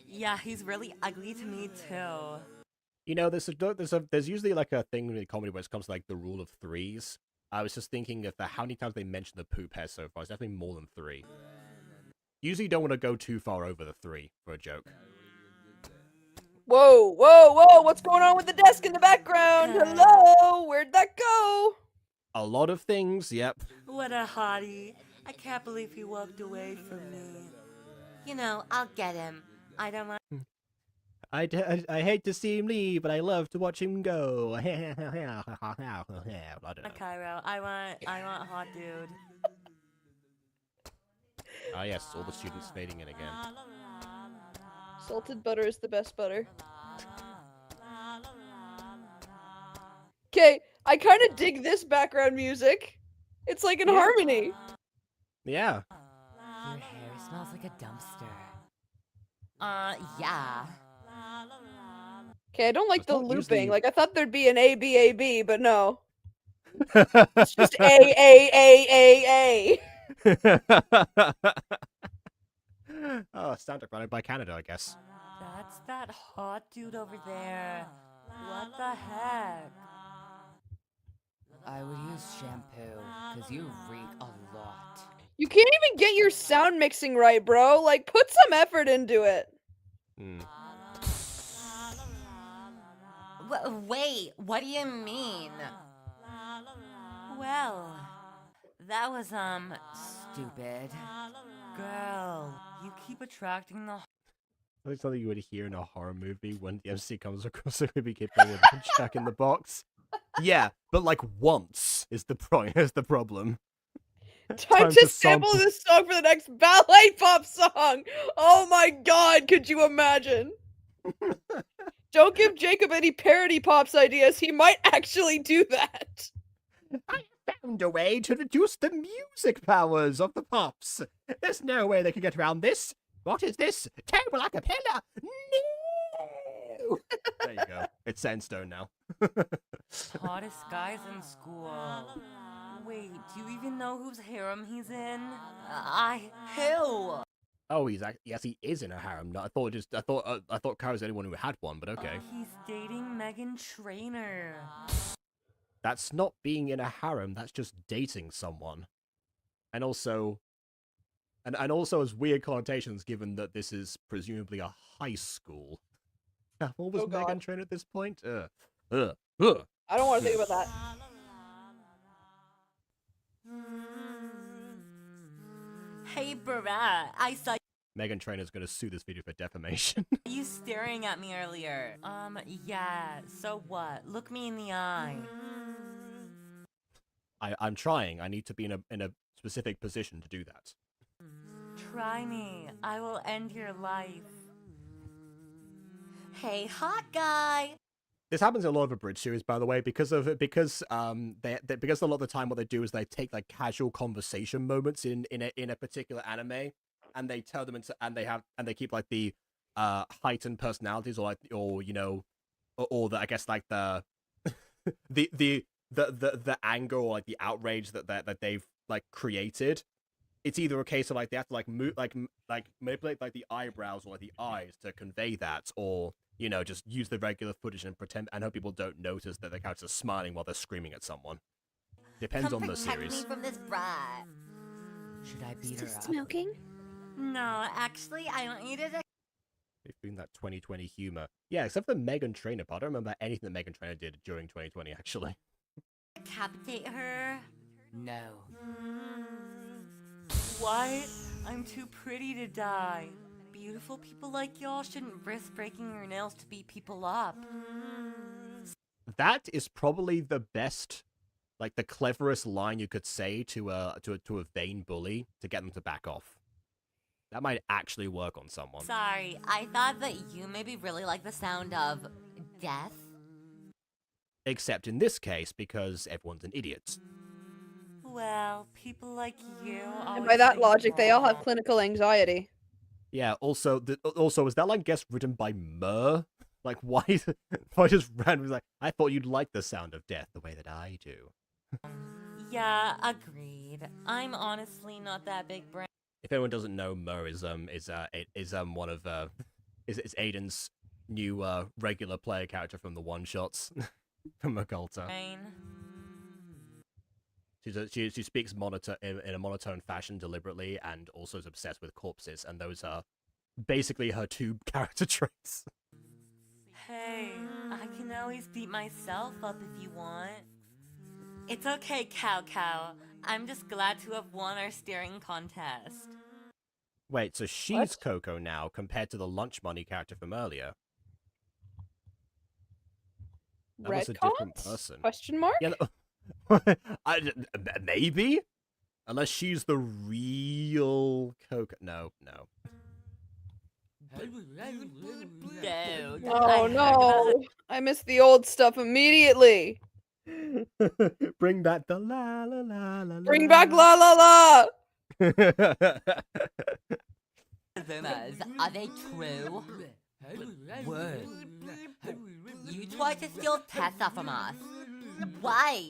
Speaker 5: Yeah, he's really ugly to me too.
Speaker 1: You know, there's usually like a thing in comedy where it comes to like the rule of 3s. I was just thinking of how many times they mentioned the poop hair so far. It's definitely more than 3. Usually, you don't want to go too far over the 3 for a joke.
Speaker 2: Whoa, whoa, whoa! What's going on with the desk in the background? Hello, where'd that go?
Speaker 1: A lot of things. Yep.
Speaker 5: What a hottie. I can't believe he walked away from me.
Speaker 3: You know, I'll get him. I don't mind.
Speaker 1: I hate to see him leave, but I love to watch him go. I don't know.
Speaker 5: Cairo, I want hot dude.
Speaker 1: Ah, yes, all the students fading in again.
Speaker 2: Salted butter is the best butter. Okay, I kind of dig this background music. It's like in harmony.
Speaker 1: Yeah.
Speaker 3: Your hair smells like a dumpster. Yeah.
Speaker 2: Okay, I don't like
Speaker 1: It's
Speaker 2: the
Speaker 1: not
Speaker 2: looping.
Speaker 1: usually-
Speaker 2: Like, I thought there'd be an A, B, A, B, but no. It's just A, A, A, A, A.
Speaker 1: Oh, soundtrack running by Canada, I guess.
Speaker 5: That's that hot dude over there. What the heck?
Speaker 4: I would use shampoo, because you reek a lot.
Speaker 2: You can't even get your sound mixing right, bro. Like, put some effort into it.
Speaker 1: Hmm.
Speaker 3: Wait, what do you mean?
Speaker 5: Well, that was,
Speaker 4: Stupid.
Speaker 5: girl. You keep attracting the
Speaker 1: That's something you would hear in a horror movie when the MC comes across a movie kid playing with Jack in the Box. Yeah, but like once is the problem.
Speaker 2: Time to sample this song for the next ballet pop song. Oh my god, could you imagine? Don't give Jacob any parody pops ideas. He might actually do that.
Speaker 1: I found a way to reduce the music powers of the pops. There's no way they can get around this. What is this? Terrible acapella! No! There you go. It's set in stone now.
Speaker 5: hottest guys in school. Wait, do you even know whose harem he's in?
Speaker 3: Who?
Speaker 1: Oh, yes, he is in a harem. No, I thought Kara was the only one who had one, but okay.
Speaker 5: He's dating Megan Trainor.
Speaker 1: That's not being in a harem. That's just dating someone, and also has weird connotations given that this is presumably a high school. What was
Speaker 2: Oh, God.
Speaker 1: Megan Trainor at this point?
Speaker 2: I don't want to think about that.
Speaker 5: Hey, Brat, I saw
Speaker 1: Megan Trainor's gonna sue this video for defamation.
Speaker 5: you staring at me earlier. Yeah, so what? Look me in the eye.
Speaker 1: I'm trying. I need to be in a specific position to do that.
Speaker 5: Try me. I will end your life.
Speaker 3: Hey, hot guy!
Speaker 1: This happens in a lot of abridged series, by the way, because a lot of the time what they do is they take like casual conversation moments in a particular anime, and they turn them into and they keep like the heightened personalities or I guess like the the anger or like the outrage that they've like created. It's either a case of like they have to like manipulate like the eyebrows or like the eyes to convey that, or just use the regular footage and pretend and hope people don't notice that the character's smiling while they're screaming at someone. Depends on the
Speaker 3: Protect
Speaker 1: series.
Speaker 3: me from this brat.
Speaker 4: Should I beat her up?
Speaker 2: Smoking?
Speaker 5: No, actually, I want you to
Speaker 1: They've been that 2020 humor. Yeah, except for Megan Trainor part. I don't remember anything that Megan Trainor did during 2020, actually.
Speaker 3: Decapitate her?
Speaker 4: No.
Speaker 5: What? I'm too pretty to die. Beautiful people like y'all shouldn't risk breaking your nails to beat people up.
Speaker 1: That is probably the best, like the cleverest line you could say to a vain bully to get them to back off. That might actually work on someone.
Speaker 3: Sorry, I thought that you maybe really like the sound of death.
Speaker 1: Except in this case, because everyone's an idiot.
Speaker 5: Well, people like you.
Speaker 2: And by that logic, they all have clinical anxiety.
Speaker 1: Yeah. Also, was that line guest written by Mur? Like, why just randomly like? I thought you'd like the sound of death the way that I do.
Speaker 5: Yeah, agreed. I'm honestly not that big brain.
Speaker 1: If anyone doesn't know, Mur is one of is Aiden's new regular player character from the one shots from Occulta. She speaks in a monotone fashion deliberately, and also is obsessed with corpses, and those are basically her two character traits.
Speaker 5: Hey, I can always beat myself up if you want. It's okay, Cow. I'm just glad to have won our staring contest.
Speaker 1: Wait, so she's Coco now compared to the lunch money character from earlier? That was a different person.
Speaker 2: Question mark?
Speaker 1: Yeah, maybe? Unless she's the real Coco. No.
Speaker 5: Dude,
Speaker 2: Oh no! I missed the old stuff immediately.
Speaker 1: Bring back the la la la la.
Speaker 2: Bring back la la la.
Speaker 3: Rumors, are they true?
Speaker 4: What?
Speaker 3: You tried to steal Tessa from us. Why?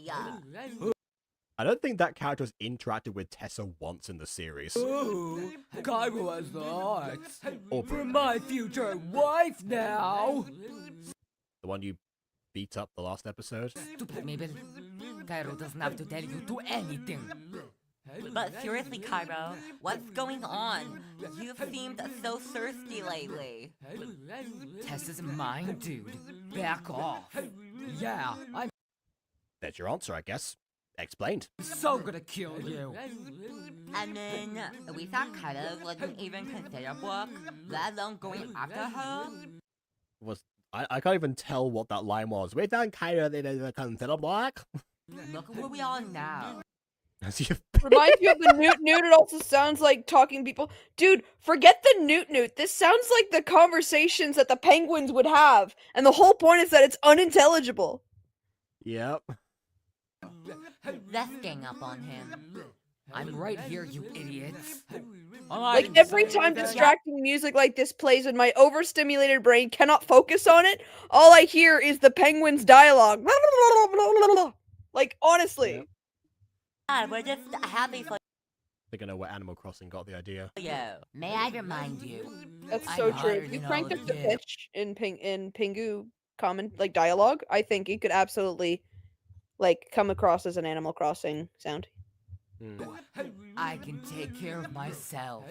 Speaker 1: I don't think that character has interacted with Tessa once in the series.
Speaker 4: Ooh, Cairo has the hearts. For my future wife now.
Speaker 1: The one you beat up the last episode?
Speaker 4: Stupid Mabel. Cairo doesn't have to tell you to anything.
Speaker 3: But seriously, Cairo, what's going on? You've seemed so thirsty lately.
Speaker 4: Tessa's mine, dude. Back off. Yeah, I'm
Speaker 1: There's your answer, I guess. Explained.
Speaker 4: so gonna kill you.
Speaker 3: And then we thought Cairo wouldn't even consider Brooke, let alone going after her.
Speaker 1: I can't even tell what that line was. We don't care that they consider black.
Speaker 3: Look where we are now.
Speaker 2: Reminds me of the Newt Newt. It also sounds like talking people. Dude, forget the Newt Newt. This sounds like the conversations that the penguins would have. And the whole point is that it's unintelligible.
Speaker 1: Yep.
Speaker 3: Let's gang up on him.
Speaker 4: I'm right here, you idiots.
Speaker 2: Like every time distracting music like this plays and my overstimulated brain cannot focus on it, all I hear is the penguins' dialogue. Like, honestly.
Speaker 1: Yep.
Speaker 3: God, we're just happy for
Speaker 1: I think I know where Animal Crossing got the idea.
Speaker 3: you. May I remind you?
Speaker 2: That's
Speaker 4: I'm
Speaker 2: so
Speaker 4: hotter
Speaker 2: true. If you
Speaker 4: than
Speaker 2: cranked
Speaker 4: all
Speaker 2: up the
Speaker 4: of you.
Speaker 2: pitch in Pingu common like dialogue, I think it could absolutely like come across as an Animal Crossing sound.
Speaker 4: I can take care of myself.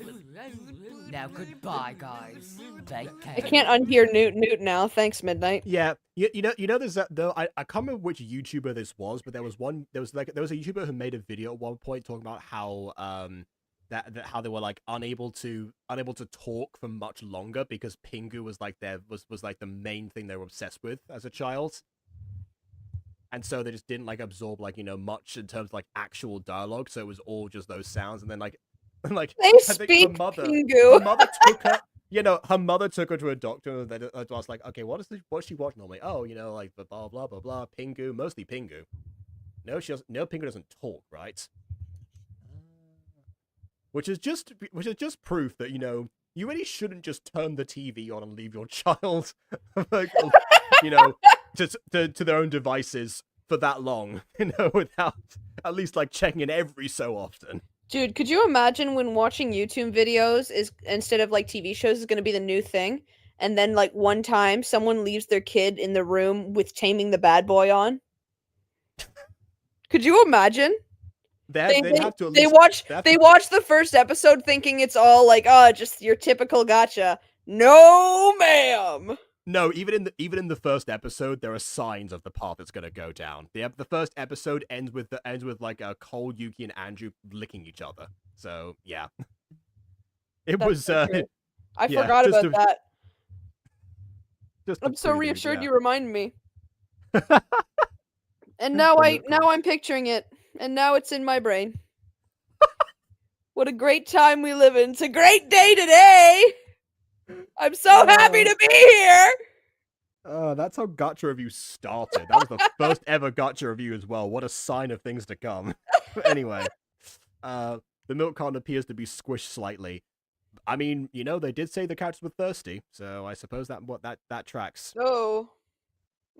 Speaker 4: Now goodbye, guys.
Speaker 2: I can't unhear Newt Newt now. Thanks, Midnight.
Speaker 1: Yeah, you know there's that though. I can't remember which YouTuber this was, but there was a YouTuber who made a video at one point talking about how that how they were like unable to talk for much longer because Pingu was like was like the main thing they were obsessed with as a child. And so they just didn't like absorb like, much in terms of like actual dialogue, so it was all just those sounds, and then like
Speaker 2: They
Speaker 1: I think
Speaker 2: speak
Speaker 1: her mother took her her mother took her to a doctor, and then I was like, okay, what she watch normally? Oh, like the blah blah blah blah Pingu, mostly Pingu. No, Pingu doesn't talk, right? Which is just proof that, you really shouldn't just turn the TV on and leave your child like, to their own devices for that long, without at least like checking in every so often.
Speaker 2: Dude, could you imagine when watching YouTube videos is instead of like TV shows is going to be the new thing, and then like one time someone leaves their kid in the room with Taming the Bad Boy on? Could you imagine? They watch the first episode thinking it's all like, oh, just your typical gacha. No, ma'am.
Speaker 1: No, even in the first episode, there are signs of the path it's gonna go down. The first episode ends with like Cole, Yuki, and Andrew licking each other. So yeah, it
Speaker 2: That's
Speaker 1: was
Speaker 2: so true. I
Speaker 1: yeah,
Speaker 2: forgot
Speaker 1: just
Speaker 2: about that.
Speaker 1: just
Speaker 2: I'm so
Speaker 1: prelude,
Speaker 2: reassured
Speaker 1: yeah.
Speaker 2: you reminded me. And
Speaker 1: The
Speaker 2: now
Speaker 1: milk carton.
Speaker 2: I'm picturing it. And now it's in my brain. What a great time we live in. It's a great day today. I'm so happy to be here.
Speaker 1: That's how Gacha review started. That was the first ever Gacha review as well. What a sign of things to come. Anyway, the milk carton appears to be squished slightly. I mean, you know, they did say the characters were thirsty, so I suppose that tracks.
Speaker 2: Oh.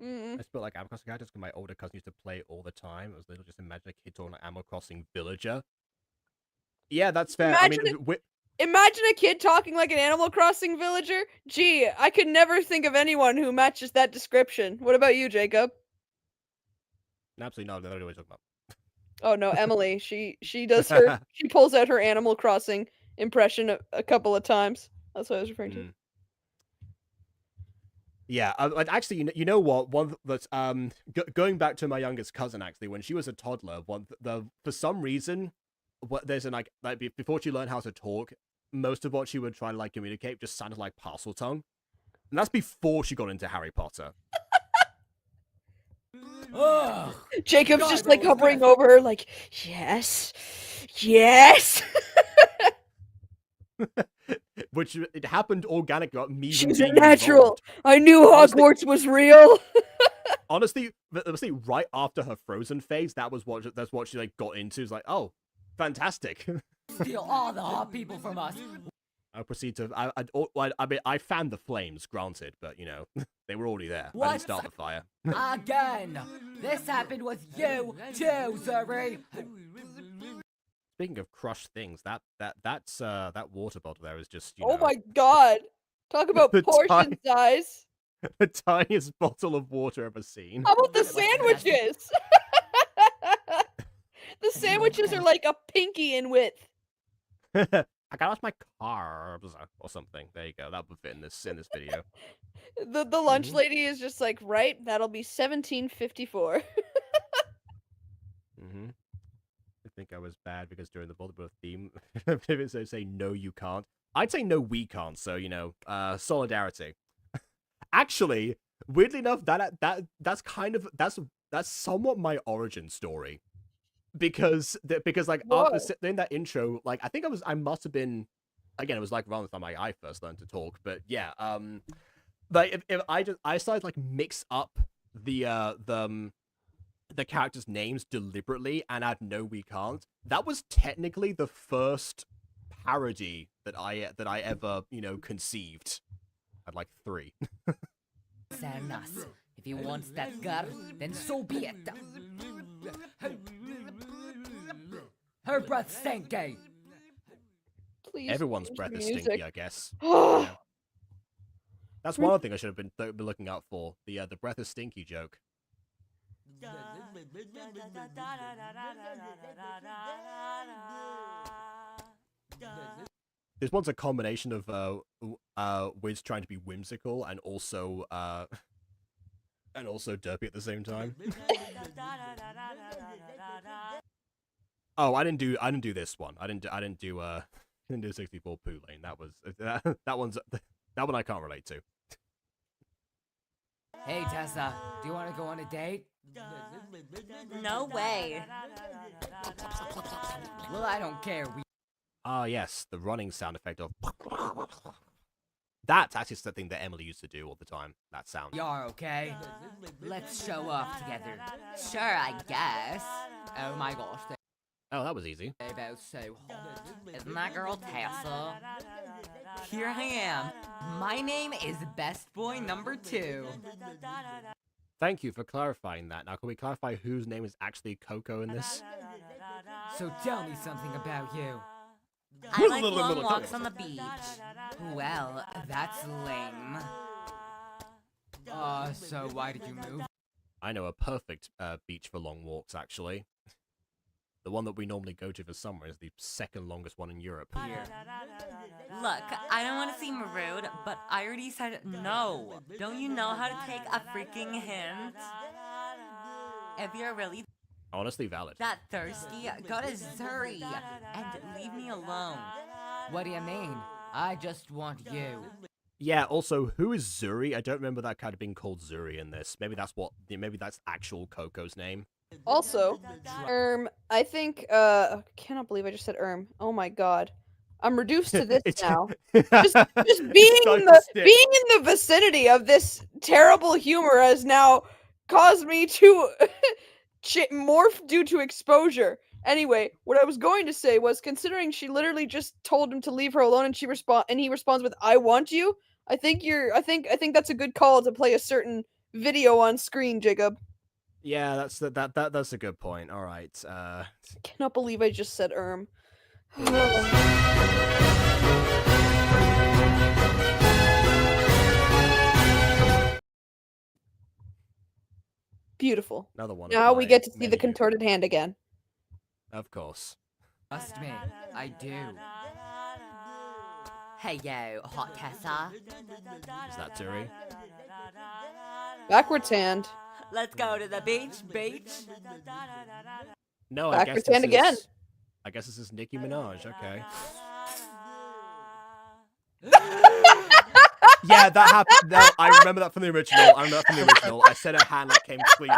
Speaker 1: I just feel like Animal Crossing characters because my older cousin used to play it all the time. It was literally just imagine a kid talking like Animal Crossing villager. Yeah, that's fair.
Speaker 2: Imagine a kid talking like an Animal Crossing villager. Gee, I could never think of anyone who matches that description. What about you, Jacob?
Speaker 1: Absolutely not. I don't know what you're talking about.
Speaker 2: Oh no, Emily. She does her. She pulls out her Animal Crossing impression a couple of times. That's what I was referring to.
Speaker 1: Yeah, actually, you know what? One that's going back to my youngest cousin, actually, when she was a toddler, for some reason, there's before she learned how to talk, most of what she would try to like communicate just sounded like parcel tongue, and that's before she got into Harry Potter.
Speaker 2: Jacob's
Speaker 4: God,
Speaker 2: just
Speaker 4: that
Speaker 2: like
Speaker 4: was
Speaker 2: hovering
Speaker 4: good.
Speaker 2: over her, like yes, yes.
Speaker 1: Which it happened organically. Me even
Speaker 2: She's a
Speaker 1: being
Speaker 2: natural.
Speaker 1: involved.
Speaker 2: I knew
Speaker 1: Honestly-
Speaker 2: Hogwarts was real.
Speaker 1: Honestly, right after her Frozen phase, that's what she like got into. It's like, oh, fantastic.
Speaker 4: Steal all the hot people from us.
Speaker 1: I proceed to. I fanned the flames, granted, but you know they were already there. I
Speaker 4: What?
Speaker 1: didn't start the fire.
Speaker 4: Again. This happened with you too, Zuri.
Speaker 1: Speaking of crushed things, that water bottle there is just
Speaker 2: Oh my god! Talk about
Speaker 1: The
Speaker 2: portion size.
Speaker 1: the tiniest bottle of water ever seen.
Speaker 2: How about the sandwiches? The sandwiches are like a pinky in width.
Speaker 1: I got lost my carbs or something. There you go. That would fit in this video.
Speaker 2: The lunch lady is just like, right, that'll be 1754.
Speaker 1: I think I was bad because during the Baltimore theme, if it say no, you can't. I'd say no, we can't. So you know, solidarity. Actually, weirdly enough, that's somewhat my origin story, because like after in that intro, like I think I must have been, again, it was like around the time I first learned to talk, but yeah, like if I started like mix up the characters' names deliberately and add no, we can't. That was technically the first parody that I ever, you know, conceived. I'd like 3.
Speaker 4: Sernas. If he wants that girl, then so be it. Her breath stinky.
Speaker 2: Please.
Speaker 1: Everyone's
Speaker 2: change
Speaker 1: breath
Speaker 2: the
Speaker 1: is
Speaker 2: music.
Speaker 1: stinky, I guess. Yeah. That's one other thing I should have been looking out for. The breath is stinky joke. This one's a combination of Wiz trying to be whimsical and also derpy at the same time. Oh, I didn't do this one. I didn't do 64 poo lane. That one I can't relate to.
Speaker 4: Hey Tessa, do you want to go on a date?
Speaker 3: No way.
Speaker 4: Well, I don't care.
Speaker 1: Ah, yes, the running sound effect of. That's actually something that Emily used to do all the time. That sound.
Speaker 4: We are okay. Let's show off together.
Speaker 3: Sure, I guess.
Speaker 4: Oh my gosh,
Speaker 1: Oh, that was easy.
Speaker 4: they both so hot.
Speaker 3: Isn't that girl Tessa? Here I am. My name is Best Boy Number 2.
Speaker 1: Thank you for clarifying that. Now, can we clarify whose name is actually Coco in this?
Speaker 4: So tell me something about you.
Speaker 3: I like long walks on the beach.
Speaker 4: Well, that's lame. So why did you move?
Speaker 1: I know a perfect beach for long walks, actually. The one that we normally go to for summer is the second longest one in Europe.
Speaker 3: Look, I don't want to seem rude, but I already said no. Don't you know how to take a freaking hint? If you're really
Speaker 1: Honestly valid.
Speaker 3: that thirsty, go to Zuri and leave me alone.
Speaker 4: What do you mean? I just want you.
Speaker 1: Yeah, also, who is Zuri? I don't remember that kind of being called Zuri in this. Maybe that's actual Coco's name.
Speaker 2: Also, I think, cannot believe I just said oh my god. I'm reduced to this now. Just being in the vicinity of this terrible humor has now caused me to morph due to exposure. Anyway, what I was going to say was, considering she literally just told him to leave her alone, and he responds with "I want you." I think that's a good call to play a certain video on screen, Jacob.
Speaker 1: Yeah, that's a good point. All right.
Speaker 2: Cannot believe I just said Beautiful.
Speaker 1: Another one.
Speaker 2: Now we get to see the contorted hand again.
Speaker 1: Of course.
Speaker 4: Trust me, I do.
Speaker 3: Hey yo, hot Tessa.
Speaker 1: Is that Zuri?
Speaker 2: Backwards hand.
Speaker 3: Let's go to the beach.
Speaker 1: No,
Speaker 2: Backwards hand again.
Speaker 1: I guess this is Nicki Minaj. Okay. Yeah, that happened. No, I remember that from the original. I said her hand like came clean.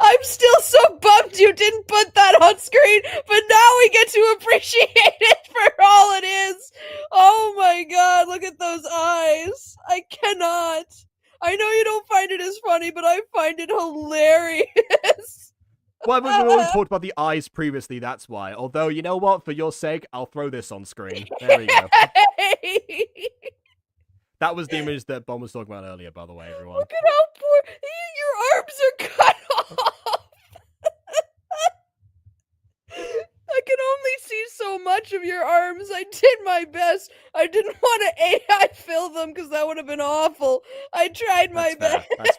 Speaker 2: I'm still so bummed you didn't put that on screen, but now we get to appreciate it for all it is. Oh my god, look at those eyes. I cannot. I know you don't find it as funny, but I find it hilarious.
Speaker 1: Well, we already talked about the eyes previously, that's why. Although, you know what? For your sake, I'll throw this on screen. There we go. That was the image that Bon was talking about earlier, by the way, everyone.
Speaker 2: Look at how poor... Your arms are cut off! I can only see so much of your arms. I did my best. I didn't want to AI fill them because that would have been awful. I tried my best.
Speaker 1: That's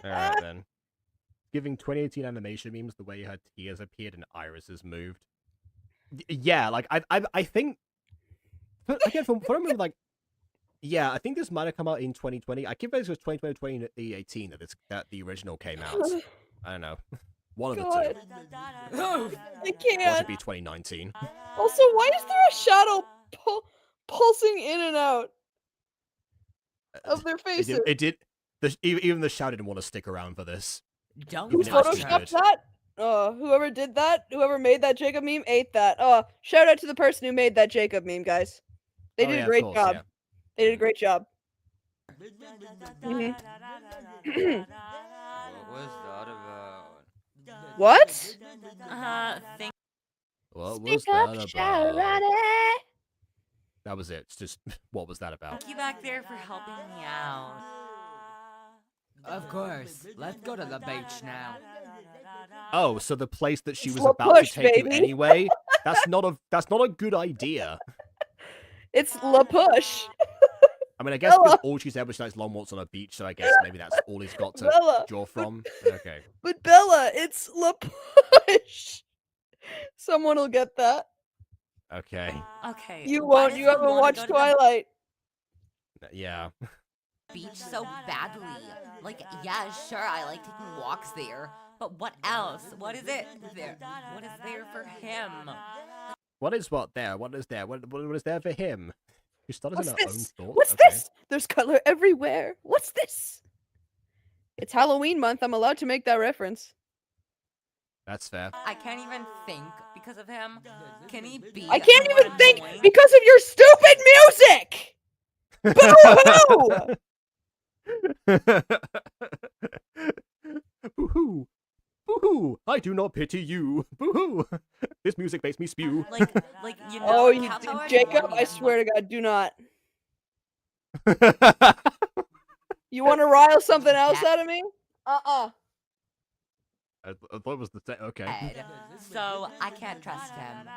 Speaker 1: fair. Alright, then. Giving 2018 animation memes the way her tears appeared and irises moved. Yeah, like, I think... Again, from what I remember, like... Yeah, I think this might have come out in 2020. I keep thinking it was 2020 or 2018 that the original came out. I don't know. One of the two.
Speaker 2: I
Speaker 1: Or
Speaker 2: can't.
Speaker 1: to be 2019.
Speaker 2: Also, why is there a shadow pulsing in and out of their faces?
Speaker 1: It did. Even the shout didn't want to stick around for this.
Speaker 3: Don't
Speaker 2: Who
Speaker 1: Even though it's
Speaker 2: photoshopped
Speaker 1: good.
Speaker 2: that? Whoever did that, whoever made that Jacob meme, ate that. Shout out to the person who made that Jacob meme, guys. They did a great job.
Speaker 1: Yeah.
Speaker 2: They did a great job.
Speaker 6: What was that about?
Speaker 2: What?
Speaker 3: Think
Speaker 1: What was that about? That was it. It's just, what was that about?
Speaker 3: you back there for helping me out.
Speaker 4: Of course. Let's go to the beach now.
Speaker 1: Oh, so the place that she was
Speaker 2: La
Speaker 1: about
Speaker 2: Push,
Speaker 1: to take you
Speaker 2: baby.
Speaker 1: anyway? That's not a good idea.
Speaker 2: It's La Push.
Speaker 1: I mean, I guess because
Speaker 2: Bella.
Speaker 1: all she said was nice long walks on a beach, so I guess maybe that's all he's got to
Speaker 2: Bella.
Speaker 1: draw from. Okay.
Speaker 2: But Bella, it's La Push. Someone will get that.
Speaker 1: Okay.
Speaker 3: Okay.
Speaker 2: You
Speaker 3: why
Speaker 2: won't.
Speaker 3: does
Speaker 2: You
Speaker 3: he
Speaker 2: haven't
Speaker 3: wanna
Speaker 2: watched
Speaker 3: go to the
Speaker 2: Twilight.
Speaker 1: Yeah.
Speaker 3: beach so badly? Like, yeah, sure, I like taking walks there, but what else? What is it there? What is there for him?
Speaker 1: What is what there? What is there? What is there for him? She stutters
Speaker 2: What's
Speaker 1: in her own
Speaker 2: this?
Speaker 1: thoughts.
Speaker 2: What's
Speaker 1: Okay.
Speaker 2: this? There's color everywhere. What's this? It's Halloween month. I'm allowed to make that reference.
Speaker 1: That's fair.
Speaker 3: I can't even think because of him. Can he be?
Speaker 2: I can't
Speaker 3: more
Speaker 2: even think
Speaker 3: annoying?
Speaker 2: because of your stupid music. Boo-hoo!
Speaker 1: Boo-hoo! Boo-hoo! I do not pity you. Boo-hoo! This music makes me spew.
Speaker 3: Like, you know,
Speaker 2: Oh, you,
Speaker 3: how I
Speaker 2: Jacob!
Speaker 3: warn
Speaker 2: I
Speaker 3: you,
Speaker 2: swear to God, do not. You want to rile something else out of me?
Speaker 1: I thought it was the same. Okay.
Speaker 3: Ed, so I can't trust him.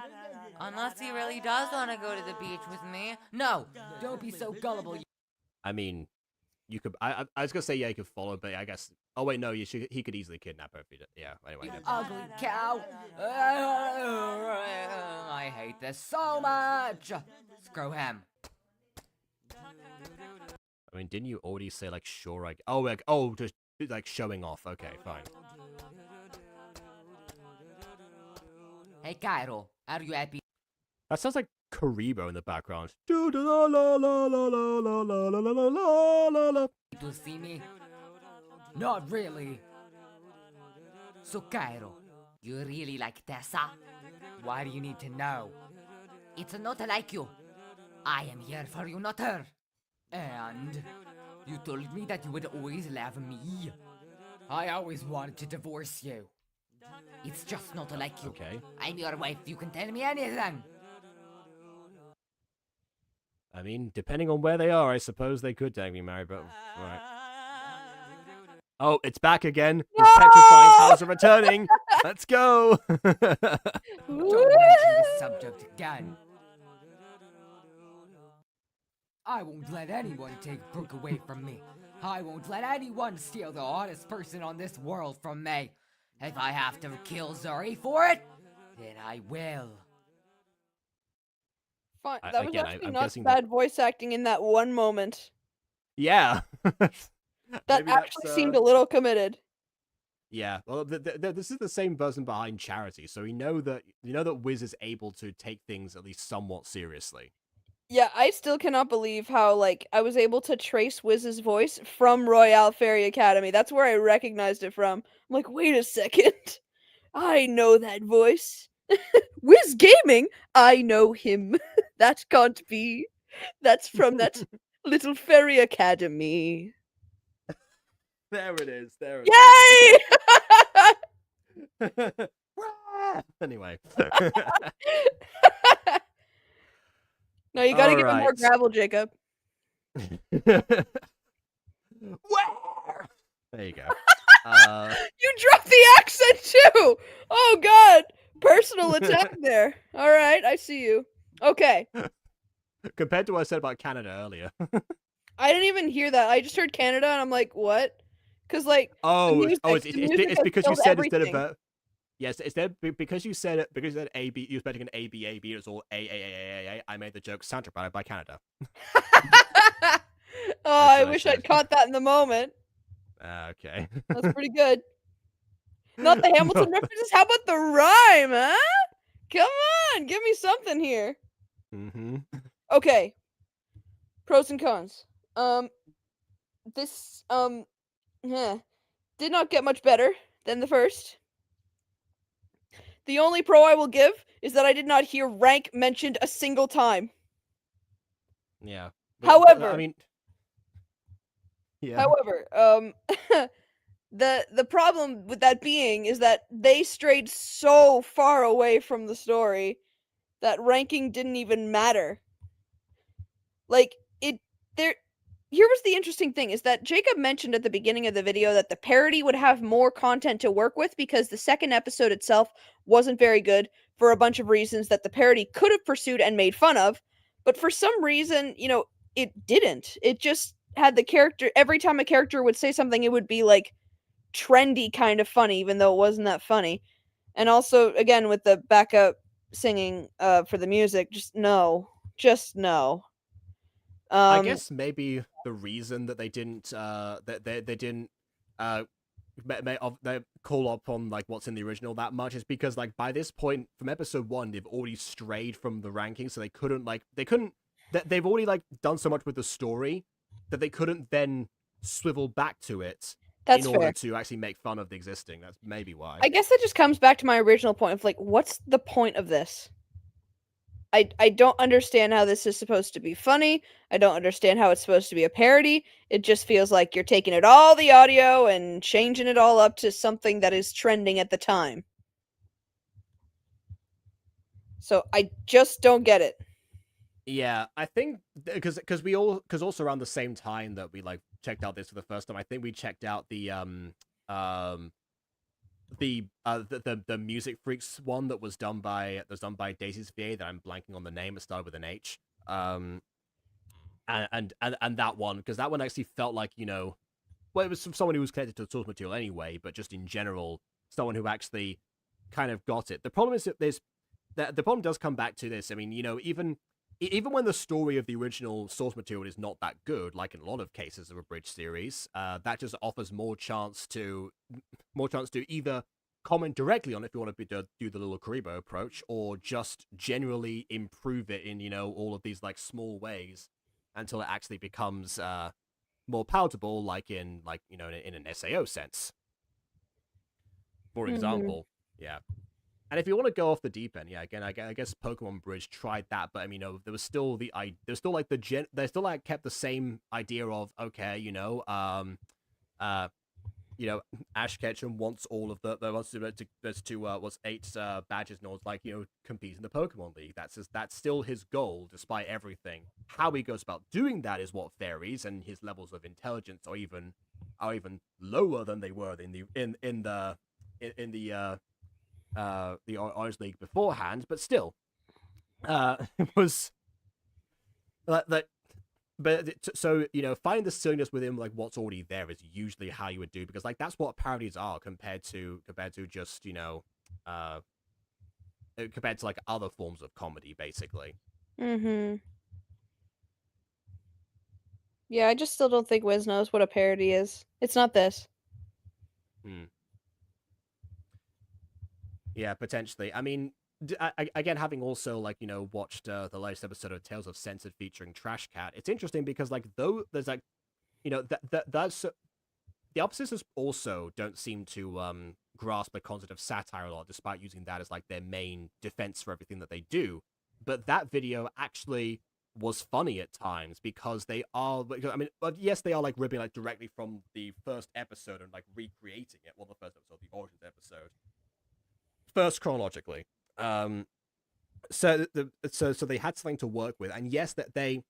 Speaker 3: Unless he really does want to go to the beach with me.
Speaker 4: No, don't be so gullible.
Speaker 1: I mean, you could. I was gonna say yeah, you could follow, but I guess Oh wait, no, he could easily kidnap her if he did. Yeah. Anyway.
Speaker 4: You ugly cow. I hate this so much. Screw him.
Speaker 1: I mean, didn't you already say like sure? Just like showing off. Okay, fine.
Speaker 4: Hey, Cairo, are you happy
Speaker 1: That sounds like Karibo in the background. Do do la la la la la la la la la la la la.
Speaker 4: to see me? Not really. So, Cairo, you really like Tessa? Why do you need to know? It's not like you. I am here for you, not her. And you told me that you would always love me. I always wanted to divorce you. It's just not like you.
Speaker 1: Okay.
Speaker 4: I'm your wife, you can tell me anything.
Speaker 1: I mean, depending on where they are, I suppose they could technically be married, but right. Oh, it's back again. His petrifying powers are returning. Let's go.
Speaker 4: Don't mention this subject again. I won't let anyone take Brooke away from me. I won't let anyone steal the hottest person on this world from me. If I have to kill Zuri for it, then I will.
Speaker 2: Fine.
Speaker 1: I-
Speaker 2: That was
Speaker 1: again,
Speaker 2: actually
Speaker 1: I'm
Speaker 2: not
Speaker 1: guessing
Speaker 2: bad voice acting in that one moment.
Speaker 1: Yeah.
Speaker 2: That
Speaker 1: Maybe
Speaker 2: actually
Speaker 1: that's,
Speaker 2: seemed a little committed.
Speaker 1: Yeah. Well, this is the same person behind Charity, so we know that Wiz is able to take things at least somewhat seriously.
Speaker 2: Yeah, I still cannot believe how, like, I was able to trace Wiz's voice from Royale Fairy Academy. That's where I recognized it from. I'm like, wait a second. I know that voice. WizGaming? I know him. That can't be. That's from that little Fairy Academy.
Speaker 1: There it is. There
Speaker 2: Yay!
Speaker 1: Anyway.
Speaker 2: No, you gotta give him more
Speaker 1: Alright.
Speaker 2: gravel, Jacob.
Speaker 1: Where? There you go.
Speaker 2: You dropped the accent too! Oh god! Personal attack there. Alright, I see you. Okay.
Speaker 1: Compared to what I said about Canada earlier.
Speaker 2: I didn't even hear that. I just heard Canada and I'm like, what? Because, like,
Speaker 1: Oh,
Speaker 2: music-
Speaker 1: it's
Speaker 2: the music
Speaker 1: it's
Speaker 2: has
Speaker 1: because you
Speaker 2: killed
Speaker 1: said instead
Speaker 2: everything.
Speaker 1: of yes, because you said A B. You were expecting an A B A B. It was all A. I made the joke Santa Party by Canada.
Speaker 2: Oh, I
Speaker 1: what I
Speaker 2: wish
Speaker 1: said.
Speaker 2: I'd caught that in the moment.
Speaker 1: Okay.
Speaker 2: That's pretty good. Not the Hamilton references. How about the rhyme, huh? Come on, give me something here.
Speaker 1: Mm-hmm.
Speaker 2: Okay. Pros and cons. This did not get much better than the first. The only pro I will give is that I did not hear rank mentioned a single time.
Speaker 1: Yeah.
Speaker 2: However-
Speaker 1: I mean, yeah.
Speaker 2: However, the problem with that being is that they strayed so far away from the story that ranking didn't even matter. Like here was the interesting thing is that Jacob mentioned at the beginning of the video that the parody would have more content to work with because the second episode itself wasn't very good for a bunch of reasons that the parody could have pursued and made fun of, but for some reason, it didn't. It just had the character every time a character would say something, it would be like trendy kind of funny, even though it wasn't that funny. And also, again, with the backup singing for the music, just no.
Speaker 1: I guess maybe the reason that they didn't that they didn't they call up on like what's in the original that much is because like by this point from episode 1 they've already strayed from the ranking, so they've already like done so much with the story that they couldn't then swivel back to it
Speaker 2: That's
Speaker 1: in order
Speaker 2: fair.
Speaker 1: to actually make fun of the existing. That's maybe why.
Speaker 2: I guess that just comes back to my original point of like, what's the point of this? I don't understand how this is supposed to be funny. I don't understand how it's supposed to be a parody. It just feels like you're taking it all the audio and changing it all up to something that is trending at the time. So I just don't get it.
Speaker 1: Yeah, I think because also around the same time that we like checked out this for the first time, I think we checked out the Music Freaks one that was done by Daisy's VA that I'm blanking on the name. It started with an H. And that one, because that one actually felt like well, it was from someone who was connected to the source material anyway, but just in general, someone who actually kind of got it. The problem is that the problem does come back to this. I mean, even when the story of the original source material is not that good, like in a lot of cases of a bridge series, that just offers more chance to either comment directly on if you want to do the little Karibo approach, or just generally improve it in all of these like small ways until it actually becomes more palatable, like in an SAO sense, for example. Yeah. And if you want to go off the deep end, yeah, again, I guess Pokemon Bridge tried that, but I mean, there was still they still kept the same idea of, okay, Ash Ketchum wants all of wants to 8 badges in order to compete in the Pokemon League. That's still his goal, despite everything. How he goes about doing that is what varies, and his levels of intelligence are even lower than they were in the Orange League beforehand. But still, it was that. But so find the silliness within like what's already there is usually how you would do, because like that's what parodies are compared to just compared to like other forms of comedy, basically.
Speaker 2: Yeah, I just still don't think Wiz knows what a parody is. It's not this.
Speaker 1: Yeah, potentially. I mean, again, having also watched the latest episode of Tales of Censored featuring Trash Cat, it's interesting because though there's that's the opposites also don't seem to grasp the concept of satire a lot, despite using that as like their main defense for everything that they do. But that video actually was funny at times because they are. I mean, yes, they are like ripping like directly from the first episode and like recreating it. Well, the first episode, the Origins episode. First chronologically, so they had something to work with, and yes, that they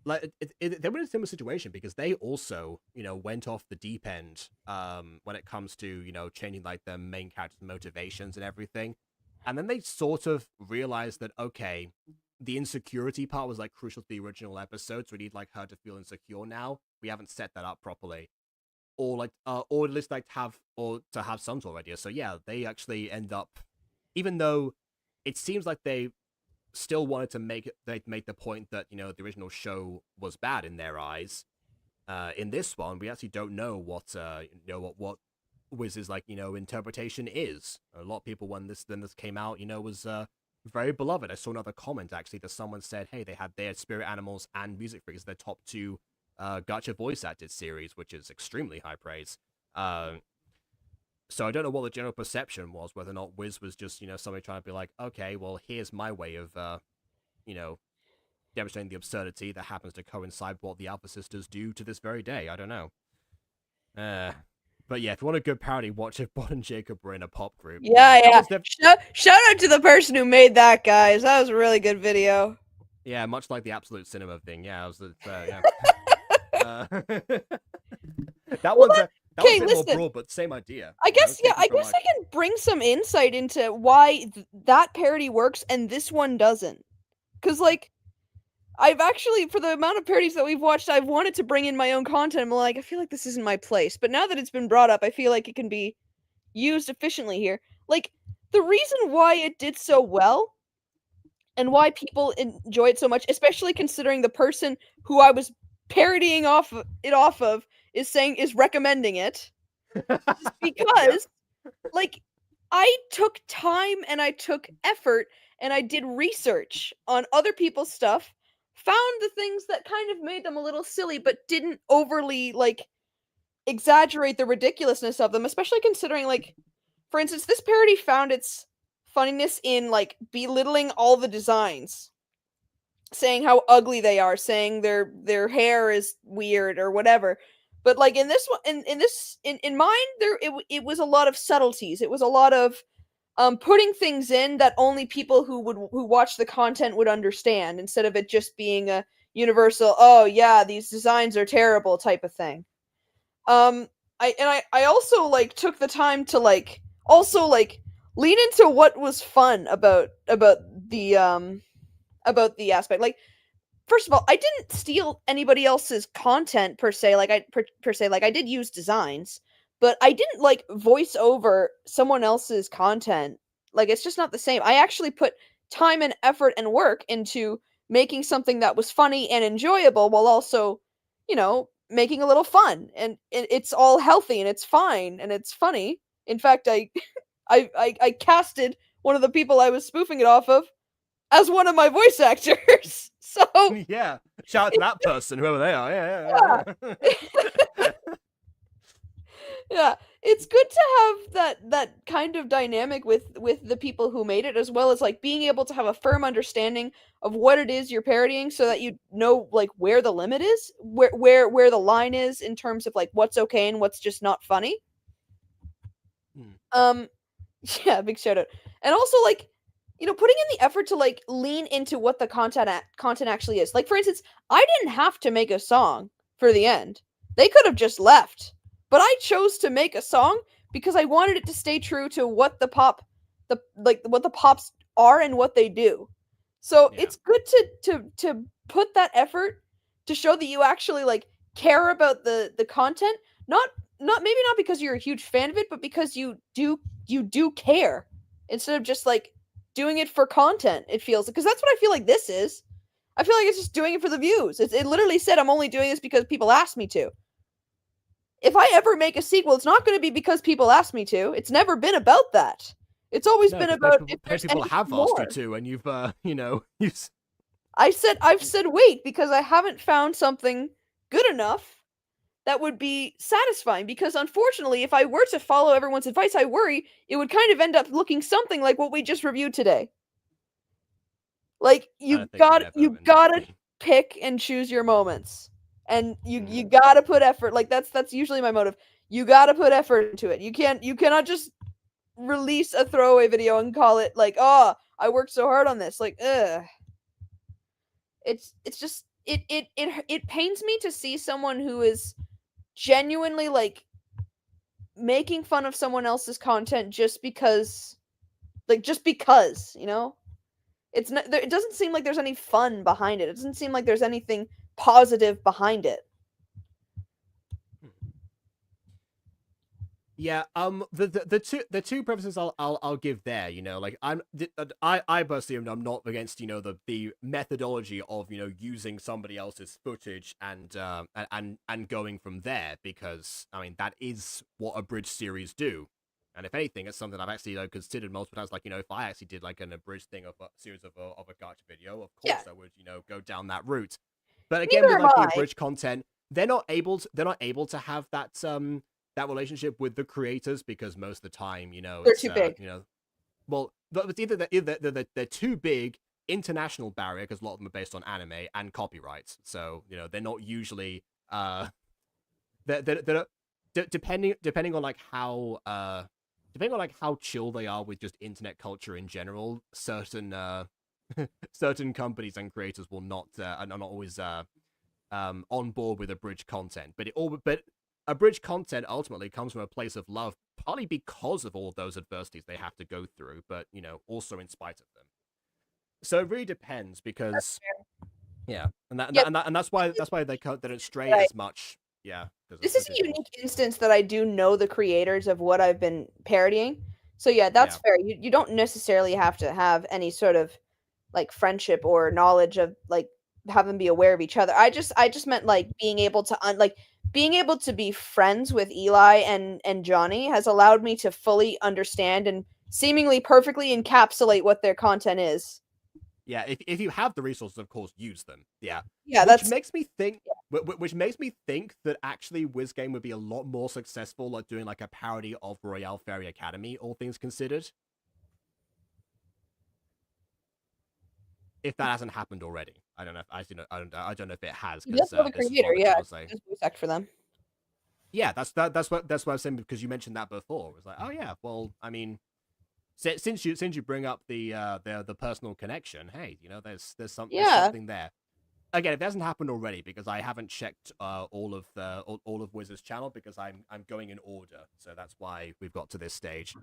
Speaker 1: they were in a similar situation because they also went off the deep end when it comes to changing like the main character's motivations and everything, and then they sort of realized that okay, the insecurity part was like crucial to the original episode, so we need like her to feel insecure now. We haven't set that up properly. Or at least to have some sort of idea. So yeah, they actually end up, even though it seems like they still wanted to make the point that the original show was bad in their eyes. In this one, we actually don't know what what Wiz's interpretation is. A lot of people when this came out, was very beloved. I saw another comment actually that someone said, hey, they had their Spirit Animals and Music Freaks, their top 2 Gacha voice acted series, which is extremely high praise. So I don't know what the general perception was, whether or not Wiz was just somebody trying to be like, okay, well here's my way of demonstrating the absurdity that happens to coincide with what the Alpha Sisters do to this very day. I don't know. But yeah, if you want a good parody, watch if Bod and Jacob were in a pop group.
Speaker 2: Yeah. Shout out to the person who made that, guys. That was a really good video.
Speaker 1: Yeah, much like the Absolute Cinema thing. Yeah, it was yeah. That was a bit more broad, but same idea.
Speaker 2: I guess I can bring some insight into why that parody works and this one doesn't. Because I've actually, for the amount of parodies that we've watched, I've wanted to bring in my own content. I'm like, I feel like this isn't my place. But now that it's been brought up, I feel like it can be used efficiently here. Like, the reason why it did so well and why people enjoy it so much, especially considering the person who I was parodying off of is recommending it, is because I took time and I took effort and I did research on other people's stuff, found the things that kind of made them a little silly but didn't overly exaggerate the ridiculousness of them, especially considering for instance, this parody found its funniness in belittling all the designs, saying how ugly they are, saying their hair is weird or whatever. But in this one, in mine, it was a lot of subtleties. It was a lot of putting things in that only people who watch the content would understand, instead of it just being a universal, oh yeah, these designs are terrible type of thing. I also took the time to lean into what was fun about the aspect. first of all, I didn't steal anybody else's content per se. Like I did use designs, but I didn't like voice over someone else's content. Like it's just not the same. I actually put time and effort and work into making something that was funny and enjoyable while also, making a little fun. And it's all healthy and it's fine and it's funny. In fact, I I casted one of the people I was spoofing it off of as one of my voice actors. So
Speaker 1: Yeah, shout out to that person, whoever they are. Yeah.
Speaker 2: yeah, it's good to have that kind of dynamic with the people who made it, as well as like being able to have a firm understanding of what it is you're parodying, so that you know like where the limit is, where the line is in terms of like what's okay and what's just not funny. Um, yeah, big shout out, and also like putting in the effort to like lean into what the content actually is. Like for instance, I didn't have to make a song for the end; they could have just left. But I chose to make a song because I wanted it to stay true to what what the pops are and what they do. So
Speaker 1: Yeah.
Speaker 2: it's good to put that effort to show that you actually like care about the content. Not maybe not because you're a huge fan of it, but because you do care instead of just like doing it for content. It feels because that's what I feel like this is. I feel like it's just doing it for the views. It literally said I'm only doing this because people asked me to. If I ever make a sequel, it's not going to be because people asked me to. It's never been about that. It's always been about if there's
Speaker 1: people
Speaker 2: anything
Speaker 1: have
Speaker 2: more.
Speaker 1: asked you to, and you've
Speaker 2: I've said wait because I haven't found something good enough that would be satisfying. Because unfortunately, if I were to follow everyone's advice, I worry it would kind of end up looking something like what we just reviewed today. Like you gotta pick and choose your moments. And you gotta put effort. Like that's usually my motive. You gotta put effort into it. You cannot just release a throwaway video and call it like, oh, I worked so hard on this. Like, ugh. It's just it pains me to see someone who is genuinely like making fun of someone else's content just because, it's not, it doesn't seem like there's any fun behind it. It doesn't seem like there's anything positive behind it.
Speaker 1: Yeah, the two premises I'll give there, like I personally am not against the methodology of using somebody else's footage and going from there, because I mean that is what abridged series do, and if anything, it's something I've actually considered multiple times. Like if I actually did like an abridged thing of a series of a Gacha video, of course I would go down that route. But again,
Speaker 2: Neither
Speaker 1: with like
Speaker 2: am
Speaker 1: the
Speaker 2: I.
Speaker 1: abridged content, they're not able to have that relationship with the creators, because most of the time,
Speaker 2: They're too big.
Speaker 1: Well, it's either they're too big, international barrier, because a lot of them are based on anime and copyrights, so they're not usually they're depending on like how chill they are with just internet culture in general. Certain certain companies and creators will not are not always on board with abridged content, but abridged content ultimately comes from a place of love, partly because of all those adversities they have to go through, but also in spite of them. So it really depends, because and that's why they don't stray as much. Yeah,
Speaker 2: this is a unique instance that I do know the creators of what I've been parodying. So yeah, that's fair. You don't necessarily have to have any sort of like friendship or knowledge of like have them be aware of each other. I just meant like being able to be friends with Eli and Johnny has allowed me to fully understand and seemingly perfectly encapsulate what their content is.
Speaker 1: Yeah, if you have the resources, of course, use them. Yeah,
Speaker 2: which
Speaker 1: makes me think that actually WizGame would be a lot more successful like doing like a parody of Royale Fairy Academy, all things considered. If that hasn't happened already, I don't know. I don't know if it has.
Speaker 2: That's the creator, just voice act for them.
Speaker 1: Yeah, that's what I was saying, because you mentioned that before. It was like, oh yeah, well, I mean, since you bring up the personal connection, hey, there's something there. Again, if it hasn't happened already, because I haven't checked all of Wiz's channel, because I'm going in order, so that's why we've got to this stage.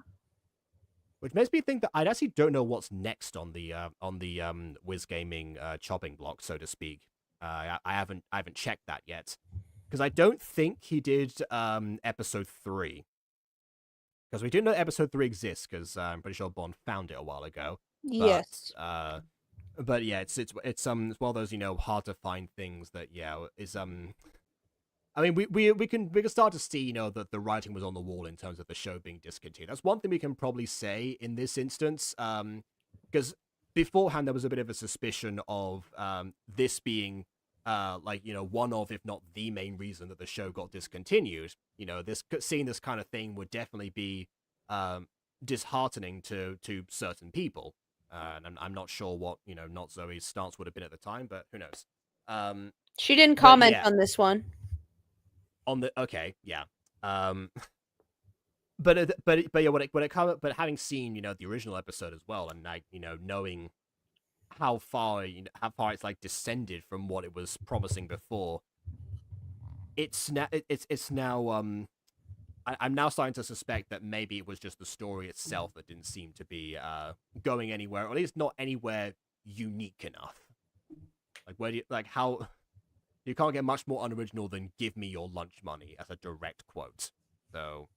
Speaker 1: Which makes me think that I actually don't know what's next on the WizGaming chopping block, so to speak. I haven't checked that yet because I don't think he did episode 3 because we didn't know episode 3 exists because I'm pretty sure Bond found it a while ago.
Speaker 2: Yes.
Speaker 1: But yeah, it's one of those hard to find things that is I mean, we can start to see, that the writing was on the wall in terms of the show being discontinued. That's one thing we can probably say in this instance, because beforehand there was a bit of a suspicion of this being, one of, if not the main reason that the show got discontinued. Seeing this kind of thing would definitely be disheartening to certain people. And I'm not sure what NotZoey's stance would have been at the time, but who knows?
Speaker 2: She didn't comment
Speaker 1: yeah.
Speaker 2: on this one.
Speaker 1: Okay, yeah. But yeah, but having seen the original episode as well, and knowing how far it's like descended from what it was promising before, it's now I'm now starting to suspect that maybe it was just the story itself that didn't seem to be going anywhere, or at least not anywhere unique enough. Like where do how. You can't get much more unoriginal than "give me your lunch money" as a direct quote. So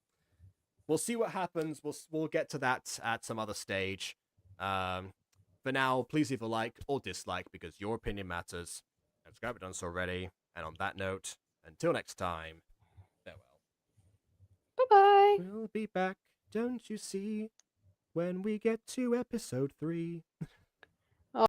Speaker 1: we'll see what happens. We'll get to that at some other stage. For now, please leave a like or dislike because your opinion matters. Subscribe if you've done so already. And on that note, until next time, farewell.
Speaker 2: Bye-bye.
Speaker 1: We'll be back, don't you see, when we get to episode 3.